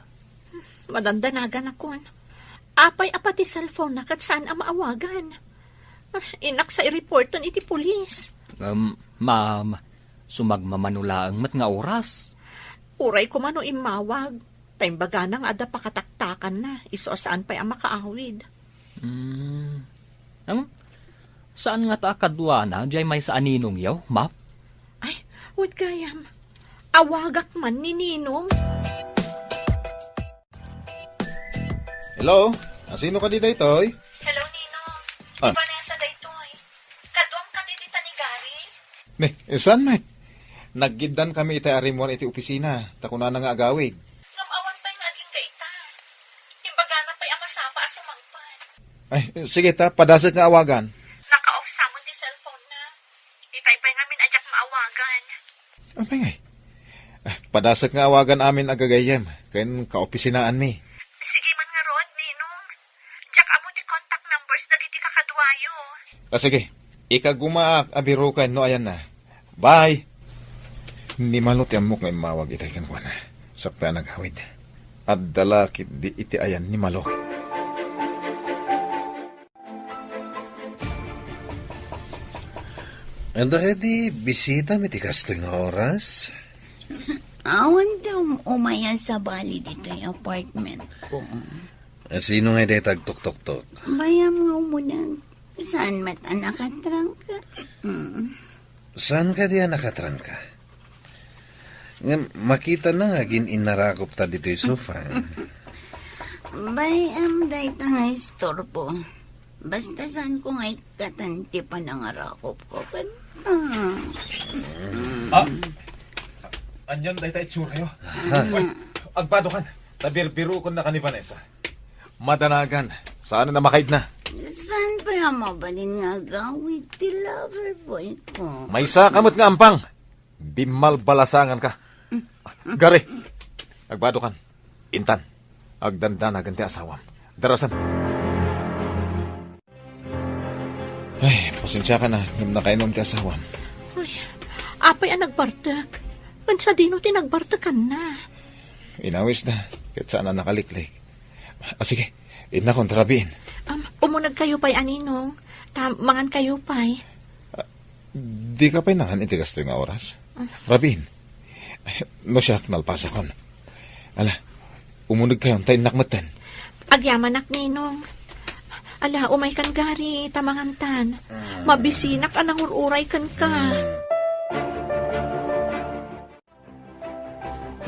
Madandanagan akon. Apay apa ti cellphone na kat saan ang maawagan. Inak sa i-reporton iti pulis. Ma'am, sumagmamanulaang mat nga oras. Uray ko mano imawag. Taimbaga nang ada pakataktakan na. Iso saan pa'y ang makaawid. Saan nga ta kadwa na? Diyay may sa aninong yaw, map? Ay, wad gayam. Awagak man ni Ninong. Hello? Sino ka di daytoy? Hello, Ninong. Ah. Vanessa daytoy. Kadwam ka di ni Gary. Ne, saan met? Naggidan kami iti arimuan iti opisina. Takuna na nga agawid. Ngamawan pa'y naging gaita. Imbaga na pa'y ang masapa sumangpan. Ay, sige ta, padasag nga awagan. Naka-off sa mo ti cellphone na. Itay pa'y ngamin adyak maawagan. Apay ngay. Padasag nga awagan amin agagayem. Kayan kaopisinaan mi. Sige man nga rod, Ninong. Diyak amo ti contact numbers dagiti kakadwayo. Sige, ikagumaak abirukan no ayan na. Bye! Hindi malot yan mo ngayon mawag itay kan na. Sa panagawid. At dalakit di iti ayan ni Malo. And ready, bisita mi ti kastoy nga oras. Awan daw umayan sa bali dito yung apartment ko. Sino nga di tagtok-tok-tok? Bayam nga muna. Saan mata nakatrang ka? Saan ka diya nakatrangka? Nga, makita na nga inarakop ta dito yung sofa. Bayam day ta nga istorbo. Basta saan ko nga ikatanti pa nangarakop ko. Anyan dahi tayo tsura yo. Agpadukan. Tabirbiru ko na ka ni Vanessa. Madanagan. Saan na makaid na? Saan pa yung mabalin nga gawid ti lover boy ko? May sakamot nga ampang. Bimal balasangan ka. Gari. Agpadukan. Intan. Agdandanagan ti asawam. Darasan. Ay, pasensya ka na. Yung nakainom ti asawam. Uy, apay ang nagbartak. Sa dino tinagbartakan na. Inawis na. Kahit saan na nakaliklik. Sige. Ina kong tarabiin. Umunag kayo pa'y aninong. Mangan kayo pa'y. Di ka pa'y nangan iti gasto nga oras. Rabiin. No siya nalpasa kon. Ala, umunag kayo tayo nakmatan. Agyaman nak ninong. Ala, umay kan Gary, tamangantan. Mabisinak anang ururay kan ka.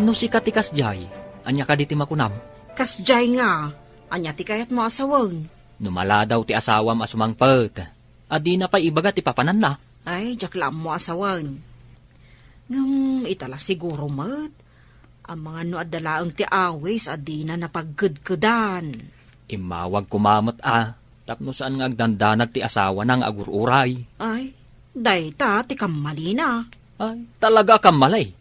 No si katikas jay, anya ka di ti makunam. Kasjay nga. Anya ti kayat mo asawon. Numala daw ti asawam asumangpet. Adi na pa ibaga ti papanan na. Ay, jaklam mo asawan. Ngam, itala siguro mat. Ang mga no adalaang ti awis adi na napaggudgudan. Imawag kumamot tapno saan nga agdandanag ti asawa ng agururay. Ay, dayta ti kamali na. Ay, talaga kamalay.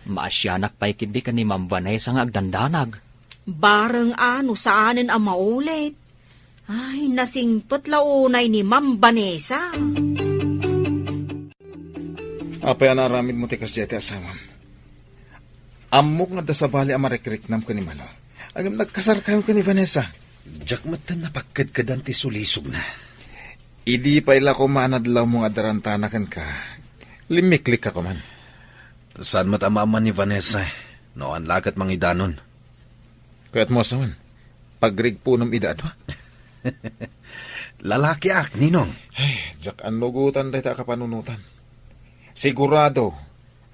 Maasyanak pa'y kidi ka ni Ma'am Vanessa nga agdandanag. Barang ano saanin ang maulit. Ay, nasingpot launay ni Ma'am Vanessa. Apay anaramid mo tikas jete asamam. Amok nga da sa bali amarekriknam ko ni Malo. Agam nagkasar kayo ko ni Vanessa. Jak matan napagkad ka danti sulisog na. Idi pa ila ko maanadlaw mong adarantanakan ka. Limiklik ako man. Saan matamaman ni Vanessa? Noan lakat mangidanon. Kaya't mo saman. Pagrig po ng idad ba? Lalaki ak, ninong. Ay, jak anugutan dahi ta kapanunutan. Sigurado,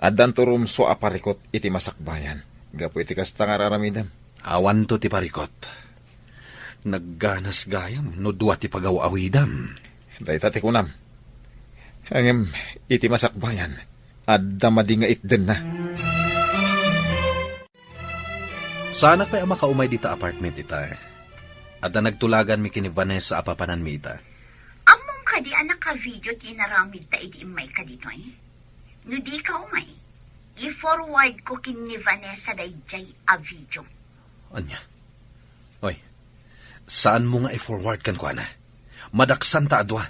adan turum so aparikot iti masakbayan. Gapo iti kasta nga raramidam. Awan to ti parikot. Nagganas gayam, no duwa ti pagaw-awidam. Dahi tati kunam. Hangem, iti masakbayan. Adda madinga itden na. Sana kaya makaumay dita apartment ita eh. Adda nagtulagan mi kini Vanessa apapanan mi ita. Among ka di anak ka video tinaramid ta idi imay ka dito eh. No di ka umay. I-forward ko kini Vanessa dayjay a video. Anya? Oy, saan mo nga i-forward kan ko na? Madaksan ta adwa.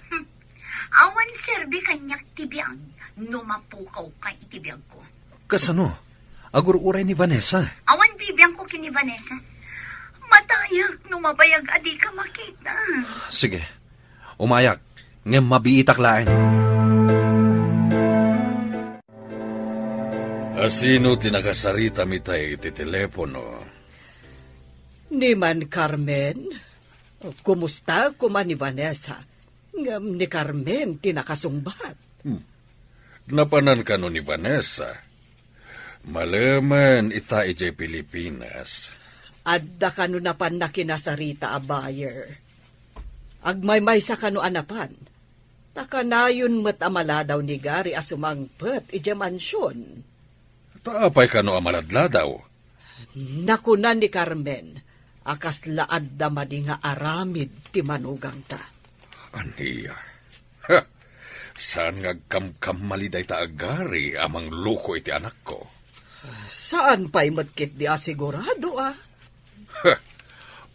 Awan serbi kanyak tibiyang. Numapukaw ka itibiyag ko. Kasano? Agur-uray ni Vanessa. Awan bibiyang ko kini Vanessa. Matayak numabayag adi ka makita. Sige, umayak. Ngem mabiitak lain. Asino tinakasarita mitay iti telepono? Ni man Carmen, kumusta kuman ni Vanessa? Ngam ni Carmen tinakasungbat. Napanan ka no ni Vanessa. Malaman ita ijay Pilipinas. Adda kanu napan na kinasarita a buyer. Agmay-may sa kanu anapan. Takanayon mat amala daw ni Gary asumangpet ija mansyon. Taapay ka no amaladla daw. Nakunan ni Carmen, akas laad da madi nga aramid ti manugang ta. Aniya. Ha! Saan nga kamkam maliday ta agari amang luko iti anak ko? Saan pa'y matkit di asigurado ah? Ha!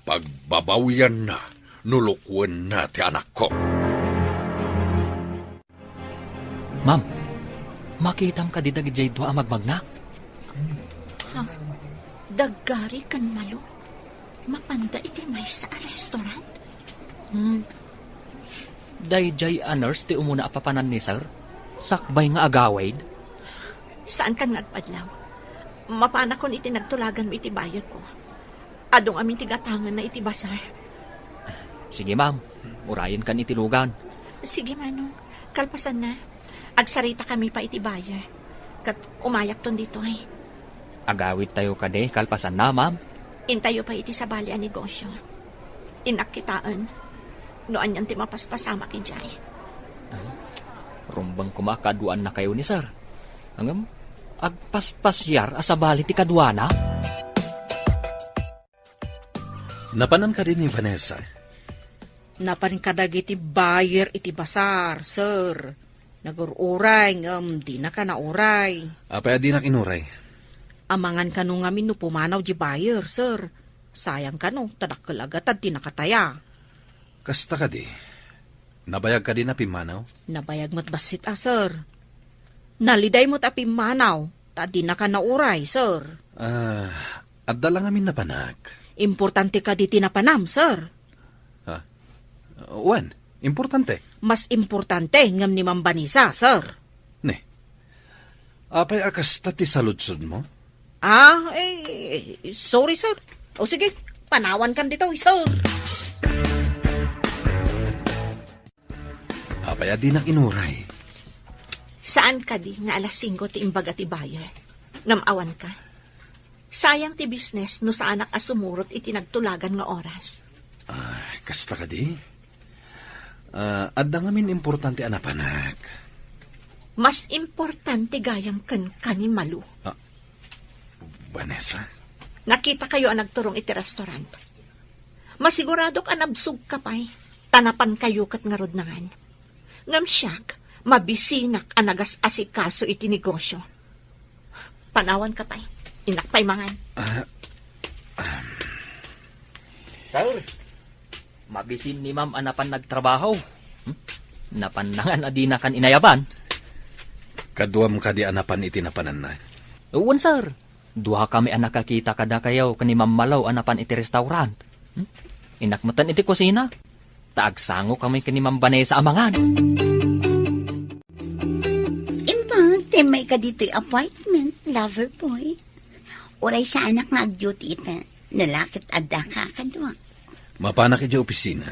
Pagbabawian na, nulukwan na ti anak ko. Ma'am, makitam ka di dagijay dua magmagnak. Ha? Daggari kan Malo? Mapanda iti may sa restaurant? Dayjay a nurse ti umuna apapanan ni sir. Sakbay nga agawaid. Saan kan nagpadlaw? Mapana kon iti nagtulagan mo iti bayad ko. Adong amin tigatangan na iti basar. Sige ma'am, urayin kan iti lugan. Sige manong, kalpasan na. Agsarita kami pa iti bayar. Kat umayak ton dito ay. Agawid tayo kade, kalpasan na ma'am. Intayo pa iti sa bali a negosyo. Inakitaan. Noan yan ti mapaspasama ki Jay. Rumbang kumakaduan na kayo ni sir. Hanggang agpaspasyar asabali ti kadwana. Napanan ka din ni Vanessa. Napan kadag iti buyer iti basar, sir. Nagururay, di na ka nauray. Apay di na kinuray. Amangan ka nung ngamin no pumanaw di buyer, sir. Sayang ka no, tadakalagat at di nakataya. Kasta ka di. Nabayag ka din na pimanaw? Nabayag mo't basit sir. Naliday mo't apimanaw, ta di na ka nauray, sir. At dalang amin na panag. Importante ka di tinapanam, sir. Wan, importante. Mas importante ngam ni Mambanisa, sir. Ne, apay akas tati saludsod mo? Sorry, sir. O sige, panawan kan dito, sir. Apay di na kinuray. Saan ka di nga alas 5 ti imbaga ti buyer? Namawan ka. Sayang ti business no sa anak asumurot iti nagtulagan nga oras. Kasta ka di? Adda ngamin importante anapanak. Mas importante gayam kan ni Malu. Vanessa? Nakita kayo ang nagturong iti restaurant. Masiguradok anabsug ka pa'y. Tanapan kayo kat nga rodnangan. Ngam siyak, mabisinak anagas asikaso iti negosyo. Panawan ka pa'y. Inakpay mangan. Sir, mabisin ni ma'am anapan nagtrabaho. Napanangan adi na kan inayaban. Kaduam ka di anapan iti napanan na. Uwan, sir. Duha kami ang nakakita kada kayo kani Mamalaw anapan iti restaurant. Inakmatan iti kusina. Taagsango kami kani Ma'am Vanessa amangan. Impang, may ka dito'y apartment, lover boy. Uray sa anak nga ag-duty ita, nalakit adda ka kadwa. Mapanak iti opisina.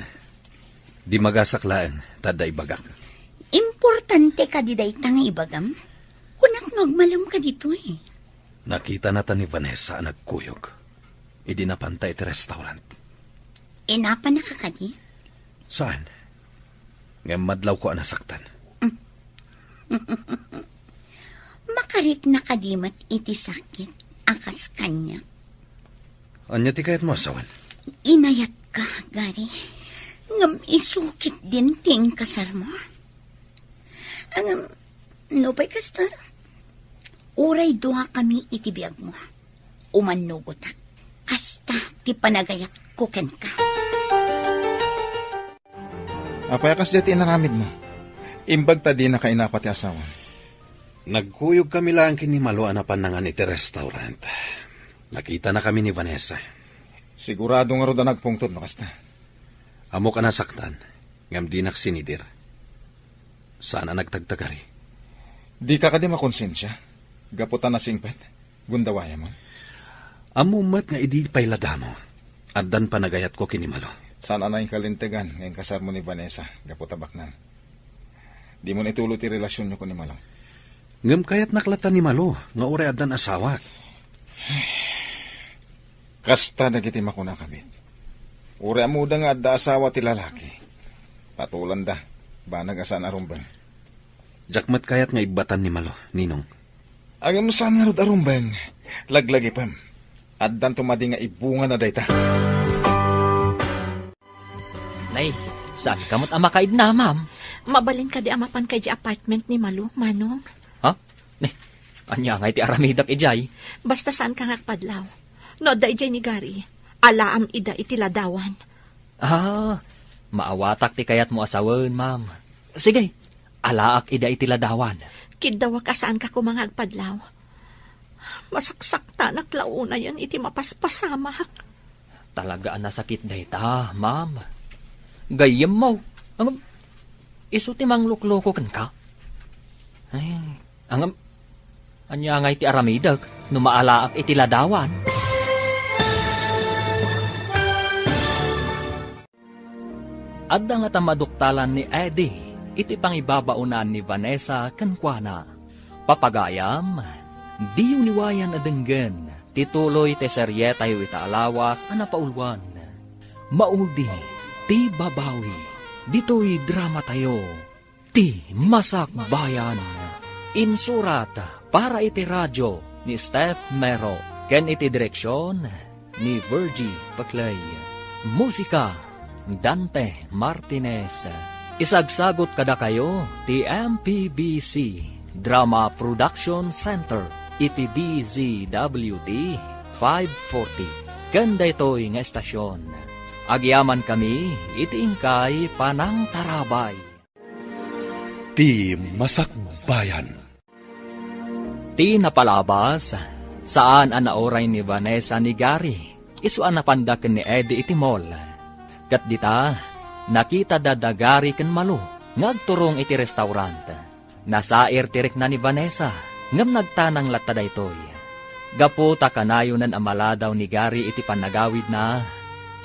Di magasaklaan, tada ibagak. Importante ka di day tanga ibagam. Kunak nagmalam ka dito eh. Nakita na ta ni Vanessa nagkuyog. Idi napantay iti restaurant. Inapa na ka kadi? Saan? Ngayon madlaw ko nasaktan. Makarik na kadimat iti sakit, akas kanya. Anya ti kayat mo asawan? Inayat ka, Gary. Ngam isukit din ting kasar mo. Ang, no pa'y kasta? Uray duha kami itibiyag mo. Umanugotak. Kasta ti panagayak kuken ka. Apayakas dyan inaramid mo. Imbag ta di na kainapat ti asawa. Nagkuyog kami lang kinimalo anapan nangan iti restaurant. Nakita na kami ni Vanessa. Sigurado nga ro da nagpungtod no kasta. Amo ka nasaktan. Ngam di naksinidir. Sana nagtagtagari. Di ka di makonsensya. Gaputan na singpet. Gundawaya mo. Amumat nga idi paylada mo. Addan panagayat ko kinimalo. Sana na yung kalintegan ngayong kasar mo ni Vanessa. Gaputabak na. Di mo nitulo ti relasyon nyo ko ni Malo. Ngam kayat naklatan ni Malo. Nga ure addan asawak. Kasta nagiti makuna kabit. Ure amuda nga adda asawa ti lalaki. Patulan da. Banag asan arumbang. Jakmat kayat nga ibatan ni Malo, Ninong. Agam saan nga rod arumbang. Laglagi pam. Addan tumadi nga ibunga na dayta. Nay, saan kamot ang makaid na, ma'am? Mabalin ka di amapan kay di apartment ni Malu, Manong. Ha? Ne, anya nga iti aramidak ijay. Basta saan ka ngakpadlaw. No, da ijay ni Gary. Alaam ida iti ladawan. Ah, maawatak ti kayat mo asawan, ma'am. Sige, alaak ida iti ladawan. Kidawa ka saan ka kumangagpadlaw. Masaksak ta naklauna yan iti mapaspasamak. Talaga nasakit dayta, ma'am. Gayem mo. Isu ti manglukloko kan ka. Ay, anya nga iti aramidag, numaalaak iti ladawan. Adda nga tamaduktalan ni Eddie, iti pangibabaunan ni Vanessa kankwana. Papagayam, di uniwayan adenggen, tituloy te seryetayo itaalawas anapaulwan. Maudi, ti babawi, dito'y drama tayo, ti masak bayan. Insurat para iti radyo ni Steph Mero, ken iti direksyon ni Virgie Paclay. Musika, Dante Martinez. Isagsagot kada kayo ti MPBC Drama Production Center iti DZWD 540. Ganda ito'y nga estasyon. Agyaman kami iti ingkay panang tarabay. Ti Masakbayan. Ti napalabas saan anaoray ni Vanessa ni Gary. Isuan na pandaken ni Eddie iti mall. Kat dita, nakita dadagari ken Malu, ngagturong iti restaurant. Nasair tirik na ni Vanessa, ngam nagtanang latta daytoy. Gapu takanayo nan amala daw ni Gary iti panagawid na,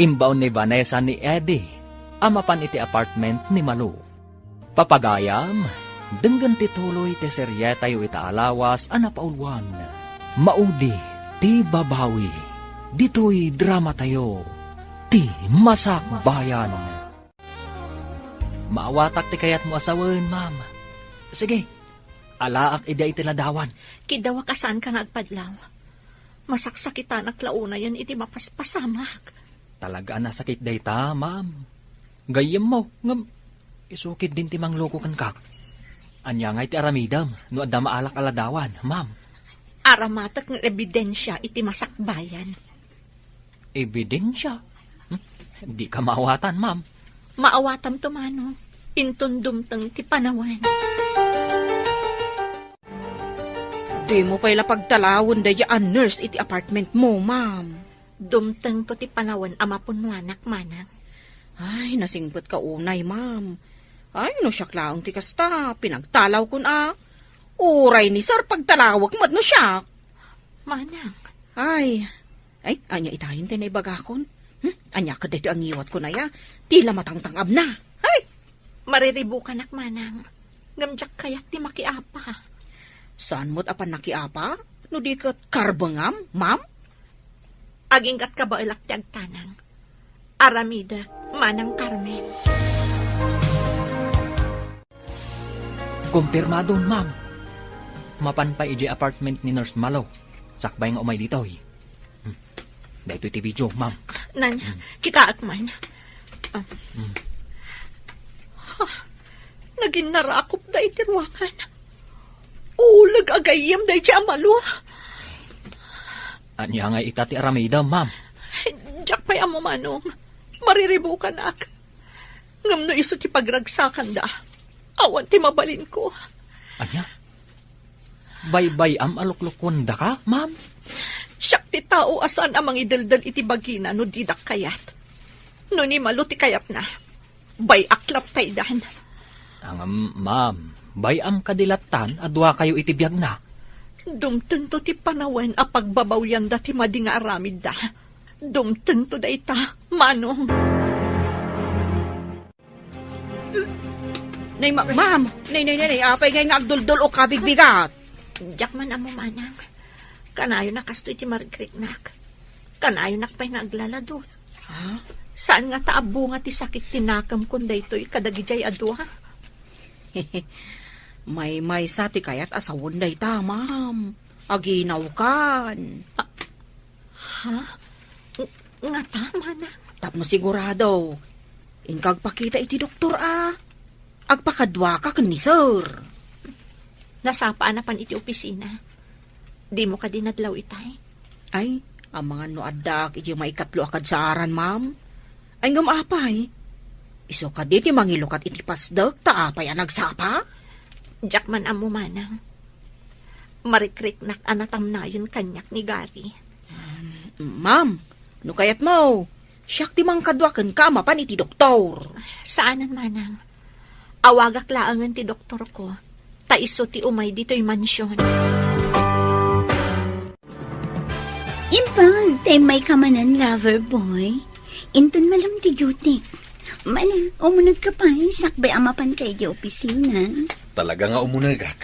imbaon ni Vanessa ni Eddie, amapan iti apartment ni Malu. Papagayam, denggan tituloy ti seryetayo itaalawas anapaulwan. Maudi, ti babawi, dito'y drama tayo. Ti masak bayan. Maawatak ti kayat mo asawan, ma'am. Sige, alaak ida iti ladawan. Kidawa ka saan ka ngagpadlaw. Masaksakita naklauna yan iti mapaspasamak. Talaga nasakit dayta, ma'am. Gayem mo, ngam, isukit din ti mangloko kan ka. Anya nga iti aramidam, no adda maalak aladawan, ma'am. Aramatak ng ebidensya iti masakbayan. Ebidensya? Di ka maawatan, ma'am. Maawatam tumano, intundumtang ti panawan. Di mo pala pagtalawon da yaan nurse iti apartment mo, ma'am. Dumteng to ti panawan ama punwanak manang. Ay, nasingpet ka unay, ma'am. Ay, no siya klaang ti kasta. Pinagtalaw kun Uray ni sir pagtalawag mat no siya. Manang. Ay, anya itayin tinay bagakon. Anya ka dito ang iwat ko na ya. Tila matangtangab na. Ay, Mariribu ka nak manang. Ngamjak kayak ti makiapa. saan mo't apan nakiapa? No di kat karbangam, ma'am? Aging kat kabailak ti agtanang. Aramida, manang Carmen. Kumpirmado, ma'am. Mapanpay iji apartment ni Nurse Malo. Sakbay nga umay dito, eh. Dahito iti video, ma'am. Nan, kita akman. Naging narakop da iti ruangan. Ulag agayam da iti amalo. Anya nga itati Aramida, ma'am. Diyak pa'y amo manong. Mariribo ka nak. Ngam no iso ti pagragsakan da. Awan ti mabalin ko. Anya? Bay-bay am aluklukon da ka, ma'am? Siyak ti tao asan amang idaldal iti bagina no didak kayat. No ni malo ti kayat na. Bay aklap taydan. Ang ma'am, bay am kadilatan adwa kayo iti biyag na. Dumten to ti panawen a pagbabawyan da ti madi nga aramid da. Dumten to da ita, manong. Nay, ma'am, nay, apay ngay nga agduldul o kabigbigat. Diyak man amo manang. Kanayo na kasto iti marikriknak. Kanayo nakpay na aglaladot. Ha? Saan nga taabo nga ti sakit tinakam kun daytoy kadagijay adwa? May sa ti kayat asawon day ta, ma'am. Aginaw kan. Ha? Nga tama na. Tapno sigurado. Ingkag pakita iti doktor Agpakadwa ka kan ni sir. Nasapaan na pan iti opisina. Di mo ka dinadlaw itay. Ay, ang mga noadak iti maikatlo akad sa aran, ma'am. Ay ngumapay. Iso ka di ti mangilukat iti pasdag taapay ang nagsapa? Diyak man amo manang. Marikriknak anatam na yun kanyak ni Gary. Ma'am, no kayat mo? Siyak ti mangkadwakan ka mapan iti doktor. Saanan manang? Awagak laangan ti doktor ko. Taiso ti umay dito'y mansyon. Impang, tay may kamanan lover boy. Inton malam ti duty. Mala, umunag ka pa, sakbay amapan kay di opisina. Talaga nga umunagak.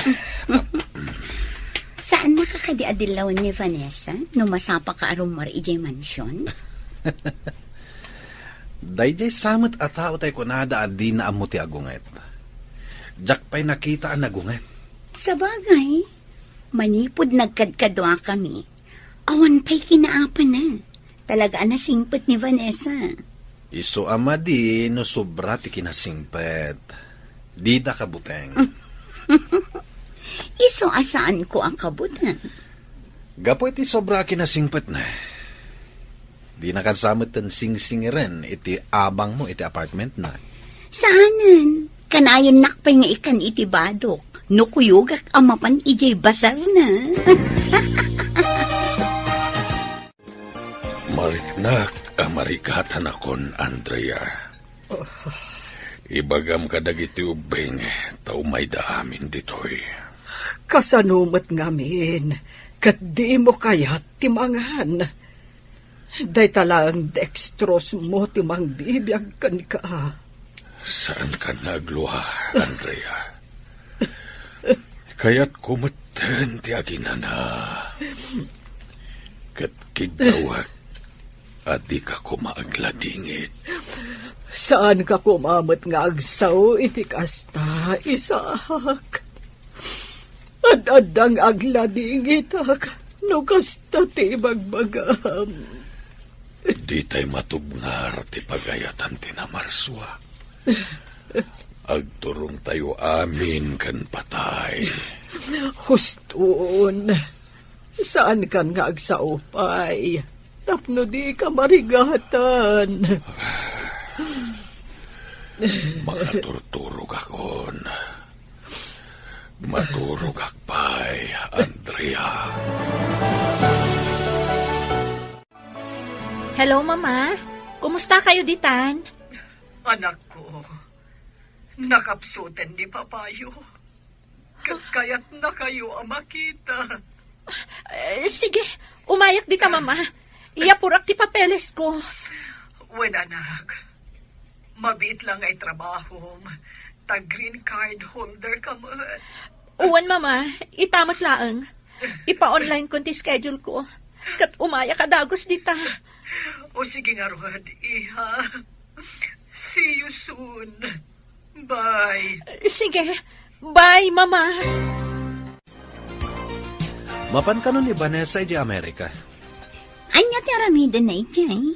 Saan nakakadiadilawan ni Vanessa no masapa ka arumar ijay mansyon? Dayjay samot at tao tayo kunada at di na amo ti agunget. Diyak pa'y nakita ang nagunget. Sa bagay, manipod nagkadkadwa kami. Awan pa'y kinaapan na. Talaga na singpet ni Vanessa. Iso ama di no sobra ti kinasingpet. Di da kabuteng. Iso asaan ko ang kabutan? Gapo iti sobra kinasingpet na. Di nakasamot ang sing-sing rin iti abang mo iti apartment na. Saanan? Kanayon nakpay nga ikan iti badok. No kuyugak amapan ijay basar na. Mariknak amarikatan akon, Andrea. Ibagam kadagiti ubeng, tao may daamin ditoy. Kasanumat ngamin, kat di mo kayat timangan. Day talang dextrose mo timang bibiyag kan ka. Saan ka nagluha, Andrea? Kaya't kumatan ti aginana. Kat kigawak, at di ka kumaagladingit. Saan ka kumamat nga agsaw iti kasta, Isak? Ad-adang agladingitak, no kasta ti bagbagam. Di tay matubngar ti pagayatan ti namarswa. Agturong tayo amin kan patay. Huston, saan kan nga agsaupay? Tapno di ka marigatan. Makaturturog akon. Maturog akpay, Andrea. Hello, Mama. Kumusta kayo ditan? Anak ko, nakapsutan ni Papayo. Kaya't na kayo ang makita. Sige, umayak dita, Mama. Iyapurak ti papeles ko. Wen anak, mabit lang ay trabaho. Green card holder ka mo. Uwan, Mama. Itamat laang. Ipa-online ko ti schedule ko. Kat umaya ka dagos dita. O sige nga, Rod, iha. See you soon. Bye. Sige. Bye, Mama. Mapan ka nun ni Vanessa di Amerika. Anya ti aramida na ijay.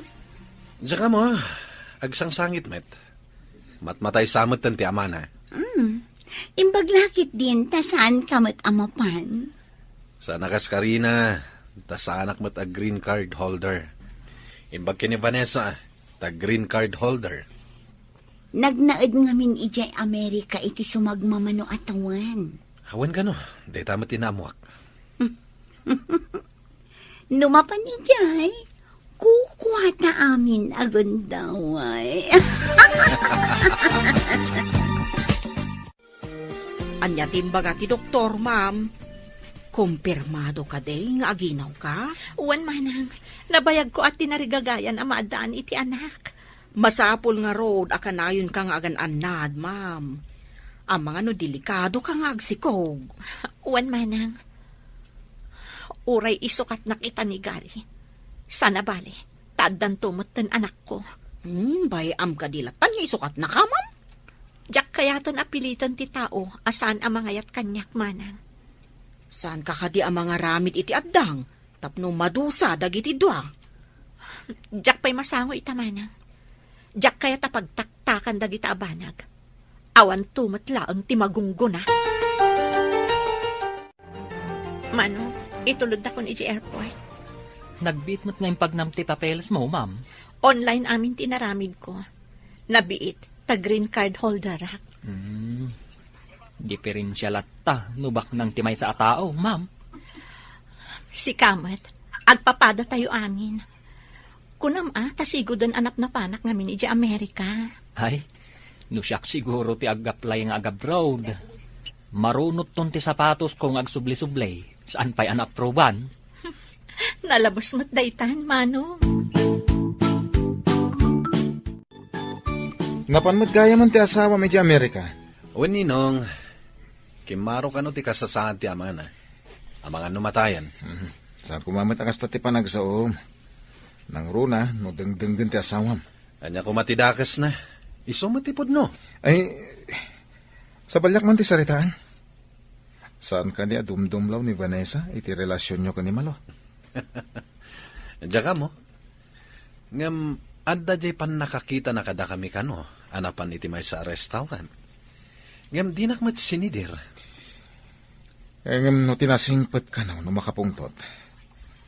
Diyan mo, agsang sangit met. Matmatay samot tan ti amana. Imbaglakit din, tasaan kamat amapan. Sa nakas Karina, tasanak mat a green card holder. Imbag ni Vanessa, ta green card holder. Nagnaad ngamin ijay Amerika iti sumagmamano atawan. Hawan ka no, day tamat tinamuak. Numapan ijay, kukwata amin agundaway. Anya timbaga ti doktor, ma'am. Kumpirmado ka day nga aginaw ka? Uwan, Manang. Nabayag ko at tinarigagayan ang maadaan iti anak. Masapul nga road akanayon kang agan-anad, ma'am. Ang mga no delikado kang agsikog. Uwan, Manang. Uray isukat nakita ni Gary. Sana bali, taddan tumot anak ko. Bayam ka dilatan nga isukat na ka, ma'am. Diyak kayaton apilitan ti tao, asan ang mangayat kanyak, Manang. Saan ka kadi ang mga ramit iti addang? Tapno madusa dagiti dua. Diyak pa'y masango ita, Manang. Diyak kaya tapagtaktakan dagita abanag. Awan tumatlaang ti magungguna. Mano, itulod na ko ni airport. Nagbiit mo't ngayong pagnamti papeles mo, ma'am. Online amin tinaramid ko. Nabiit, ta green card holder rak. Diferensyal ta, nubak ng timay sa atao, ma'am. Si Kamat, agpapada tayo amin. Kunam tasigudan anak na panak ngamin iji Amerika. Ay, nusyak siguro ti agaplay nga agabroad. Marunot ton ti sapatos kong agsubli-sublay. Saan pa'y anaproban? Nalabos mo't daytan, Mano. Napanmat gaya man ti asawa medyo Amerika. O ninong, kimaro ka no ti kasasahan ti amana. Ang mga numatayan. Saan kumamat ang asta ti panagsaom. Nang runa, no dengdeng din ti asawam. Anya kumatidakas na. Isumatipod no. Ay, sa balyak man ti saritaan. Saan ka niya dumdumlaw ni Vanessa iti relasyon nyo ka ni Malo? Diyan ka mo. Ngam, adda jay pan nakakita na kada kami kano. Anapan iti may sa restaurant. Ngam, di nakmat sinidir. Ngam, no tinasingpet ka no makapungtot.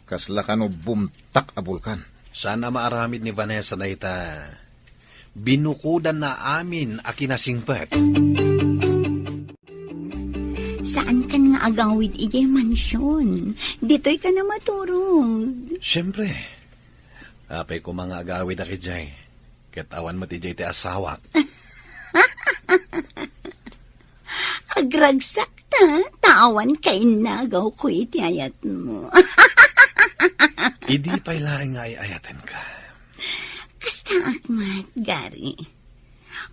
Kasla ka no bumtak a bulkan. Sana maaramid ni Vanessa na ita. Binukudan na amin a kinasingpet. Saan kan nga agawid ijay mansyon? Dito'y ka na maturog. Siyempre. Apay ko mga agawid aki jay. Katawan mo ti jay ti asawa. Agragsak ta, tawan kay nagaw ko iti ayat mo. Idi pa'y laing nga ayaten ka. Kasta akmat, Gary.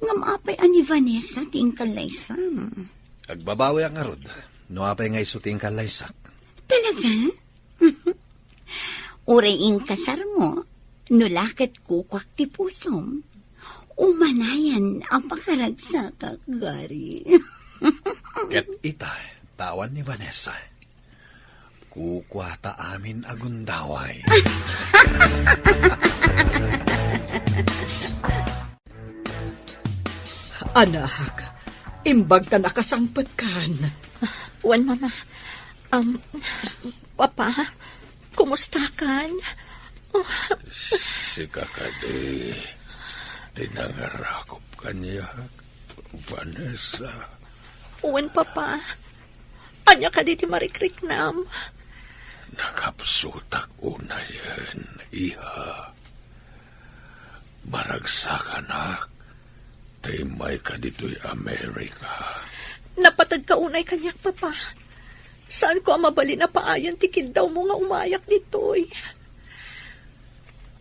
Ngamapay ani Vanessa tingkalay sa. Agbabawi ang arod. No apay nga isuting kalaysak. Talaga? Uraing kasar mo, nulakat kukwak ti pusom. Umanayan ang pakaragsak, Gary. Ket ita, tawan ni Vanessa. Kukwata amin agundaway. Anak, imbag ka nakasangpat kan. Wan, Mama. Papa, kumusta kan? Si kakadi, tinangarakop kanya, Vanessa. Wan, Papa. Anya ka di ti marikriknam. Nakapsutak una yan, iha. Maragsak anak, taymay ka dito'y Amerika. Napatag ka unay kanyak, papa. Saan ko ang mabali na paayon tikid daw mo nga umayak ditoy?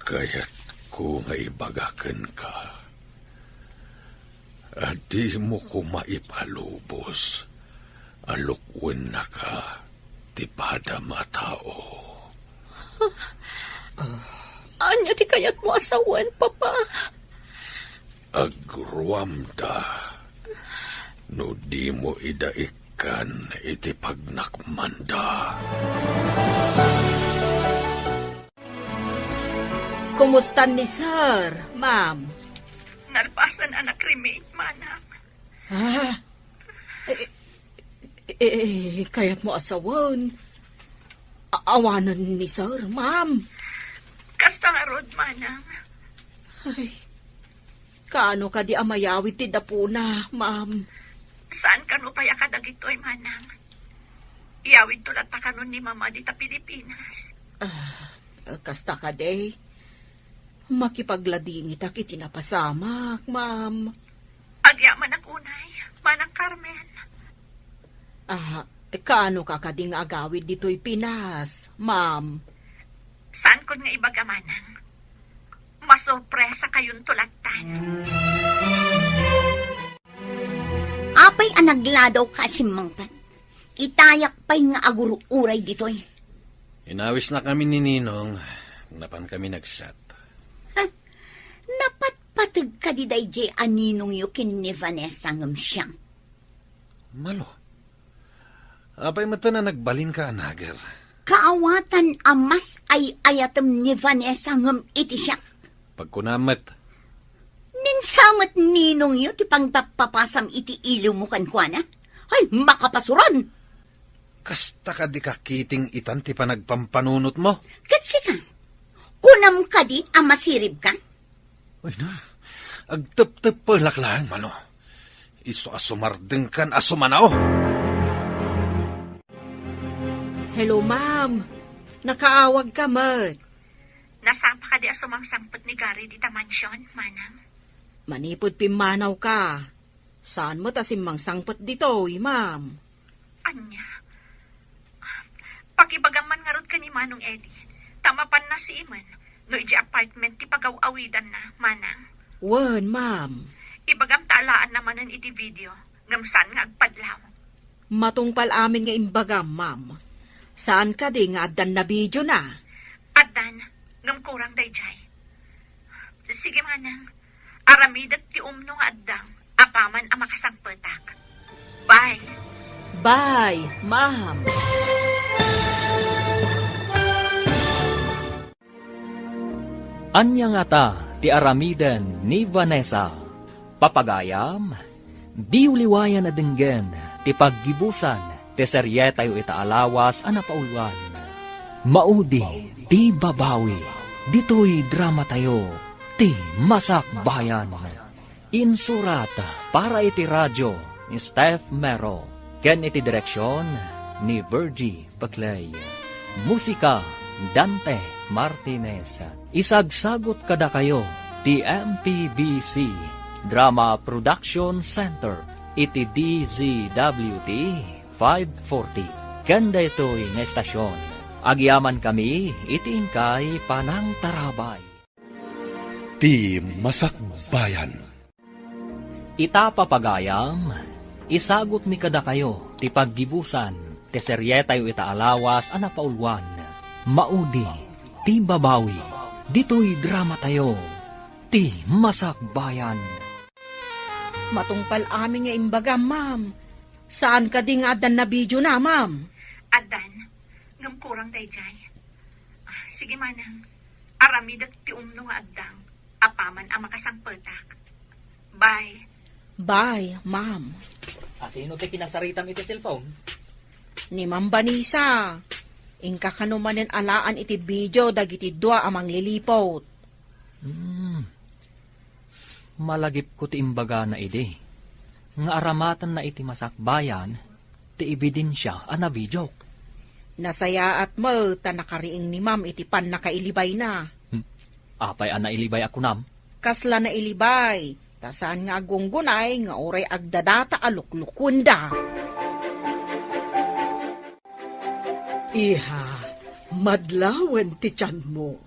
Kaya't ko nga ibagakan ka. At di mo ko maipalubos. Alukwen na ka, tipada matao. Anya ti kayat mo asawan, papa? Agruamda, no di mo idaikan iti pagnakmanda. Kumusta ni sir, ma'am? Nalpasan anak cremate, manang. Kaya't mo asawan. Awanan ni sir, ma'am. Kasta nga rod, manang. Ay, kaano ka di amayawit ti dapuna, ma'am? Saan ka no paya kadagitoy, manang? Iyawid tulat ta kanon ni mama di ta Pilipinas. Kasta ka day. Makipagladingit ak itinapasamak, ma'am. Agyaman ang unay, manang Carmen. Kaano ka kading agawid dito'y Pinas, ma'am? Saan ko nga ibaga, manang? Masurpresa kayong tulatan. Apay anagladaw ka simangpan. Itayak pa'y nga aguro-uray ditoy. Inawis na kami ni Ninong. Napan kami nagsat. Napatpatag ka di day jay aninong yu kin ni Vanessa ngam siyang. Malo. Apay mata na nagbalin ka, anager. Kaawatan amas ay ayatem ni Vanessa ngam iti siya. Pagkunamat. Ninsamat ninong yu ti pangpapapasam iti ilo mo kankwana. Ay, makapasuran! Kasta ka di kakiting itan ti panagpampanunot mo. Katsi ka. Kunam ka di amasirib ka. Ay na, agtep-tep pa laklaan, mano. Iso asumardeng kan asumanao. Hello, ma'am. Nakaawag ka, mat. Nasapa ka di asumang-sangpot ni Gary di ta mansyon, manang. Manipod pimanaw ka. Saan mo tasimang sangpot dito, ma'am? Anya? Pag-ibagaman nga rod ka ni Manong Eddie, tamapan na si Iman, no iji apartment ti pagaw-awidan na, manang. Wan, ma'am. Ibagam taalaan naman ang iti video, ngamsan nga agpadlaw. Matungpal amin nga imbagam, ma'am. Saan ka di nga adan na video na? Adan, ngam kurang dayjay. Sige, manang. Aramidat ti umno nga addang, apaman ang makasangpetak. Bye. Bye, ma'am. Anya nga ta, ti aramiden ni Vanessa. Papagayam, di uliwayan na dinggen, ti paggibusan, ti serye tayo itaalawas, anapauluan. Maudi, ti babawi, dito'y drama tayo, ti masak bayan. Insurat para iti radyo ni Steph Mero, ken iti direksyon ni Virgie Baclay. Musika, Dante Martinez. Isagsagot kada kayo ti MPBC Drama Production Center iti DZWT 540. Kanda ito'y nga estasyon. Agyaman kami iti ingkay Panang Tarabay. Ti Masakbayan. Itapapagayam, isagot mi kada kayo ti paggibusan, ti serye tayo itaalawas anapaulwan. Maudi, ti babawi, dito'y drama tayo, ti masakbayan. Matungpal amin nga imbagam, ma'am. Saan ka di nga adan na video na, ma'am? Adan, ngam kurang dayjay. Sige, manang. Aramidat ti umno nga addang, apaman ang makasangpetak. Bye. Bye, ma'am. Asino ti kinasaritam iti cellphone? Ni Ma'am Vanessa. Ingka kanumanen alaan iti video dagiti dua amang lilipot. Malagip ko ti imbaga na iti. Nga aramatan na iti masakbayan, ti ebidensya a nabijok. Nasaya at mo, ta nakariing ni ma'am iti pan nakailibay na. Apay a nailibay ako nam. Kasla na ilibay, ta saan nga agunggunay nga oray agdadata aluklukunda. Iha, madlawan ti tiyan mo.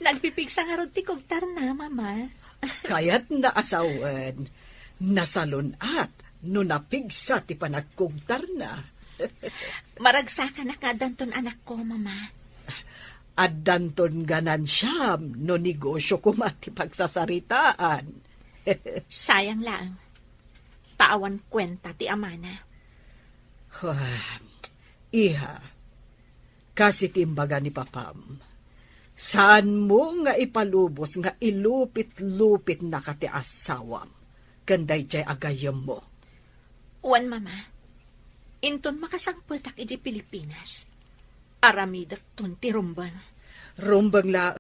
Nagpipigsa nga rod ti kugtar na, mama. Kaya't naasawan, nasalunat, no napigsa ti panagkugtar na. Maragsakan na kadanton anak ko, mama. At danton ganan siyam, no negosyo ko mati pagsasaritaan. Sayang lang. Taawan kwenta ti amana. Iha, kasi timbaga ni Papam, saan mo nga ipalubos nga ilupit-lupit na kati asawam, kanday jay agayam mo. Uwan, mama. Inton makasangpetak iti Pilipinas. Aramidak ton ti rumbang. Rumbang la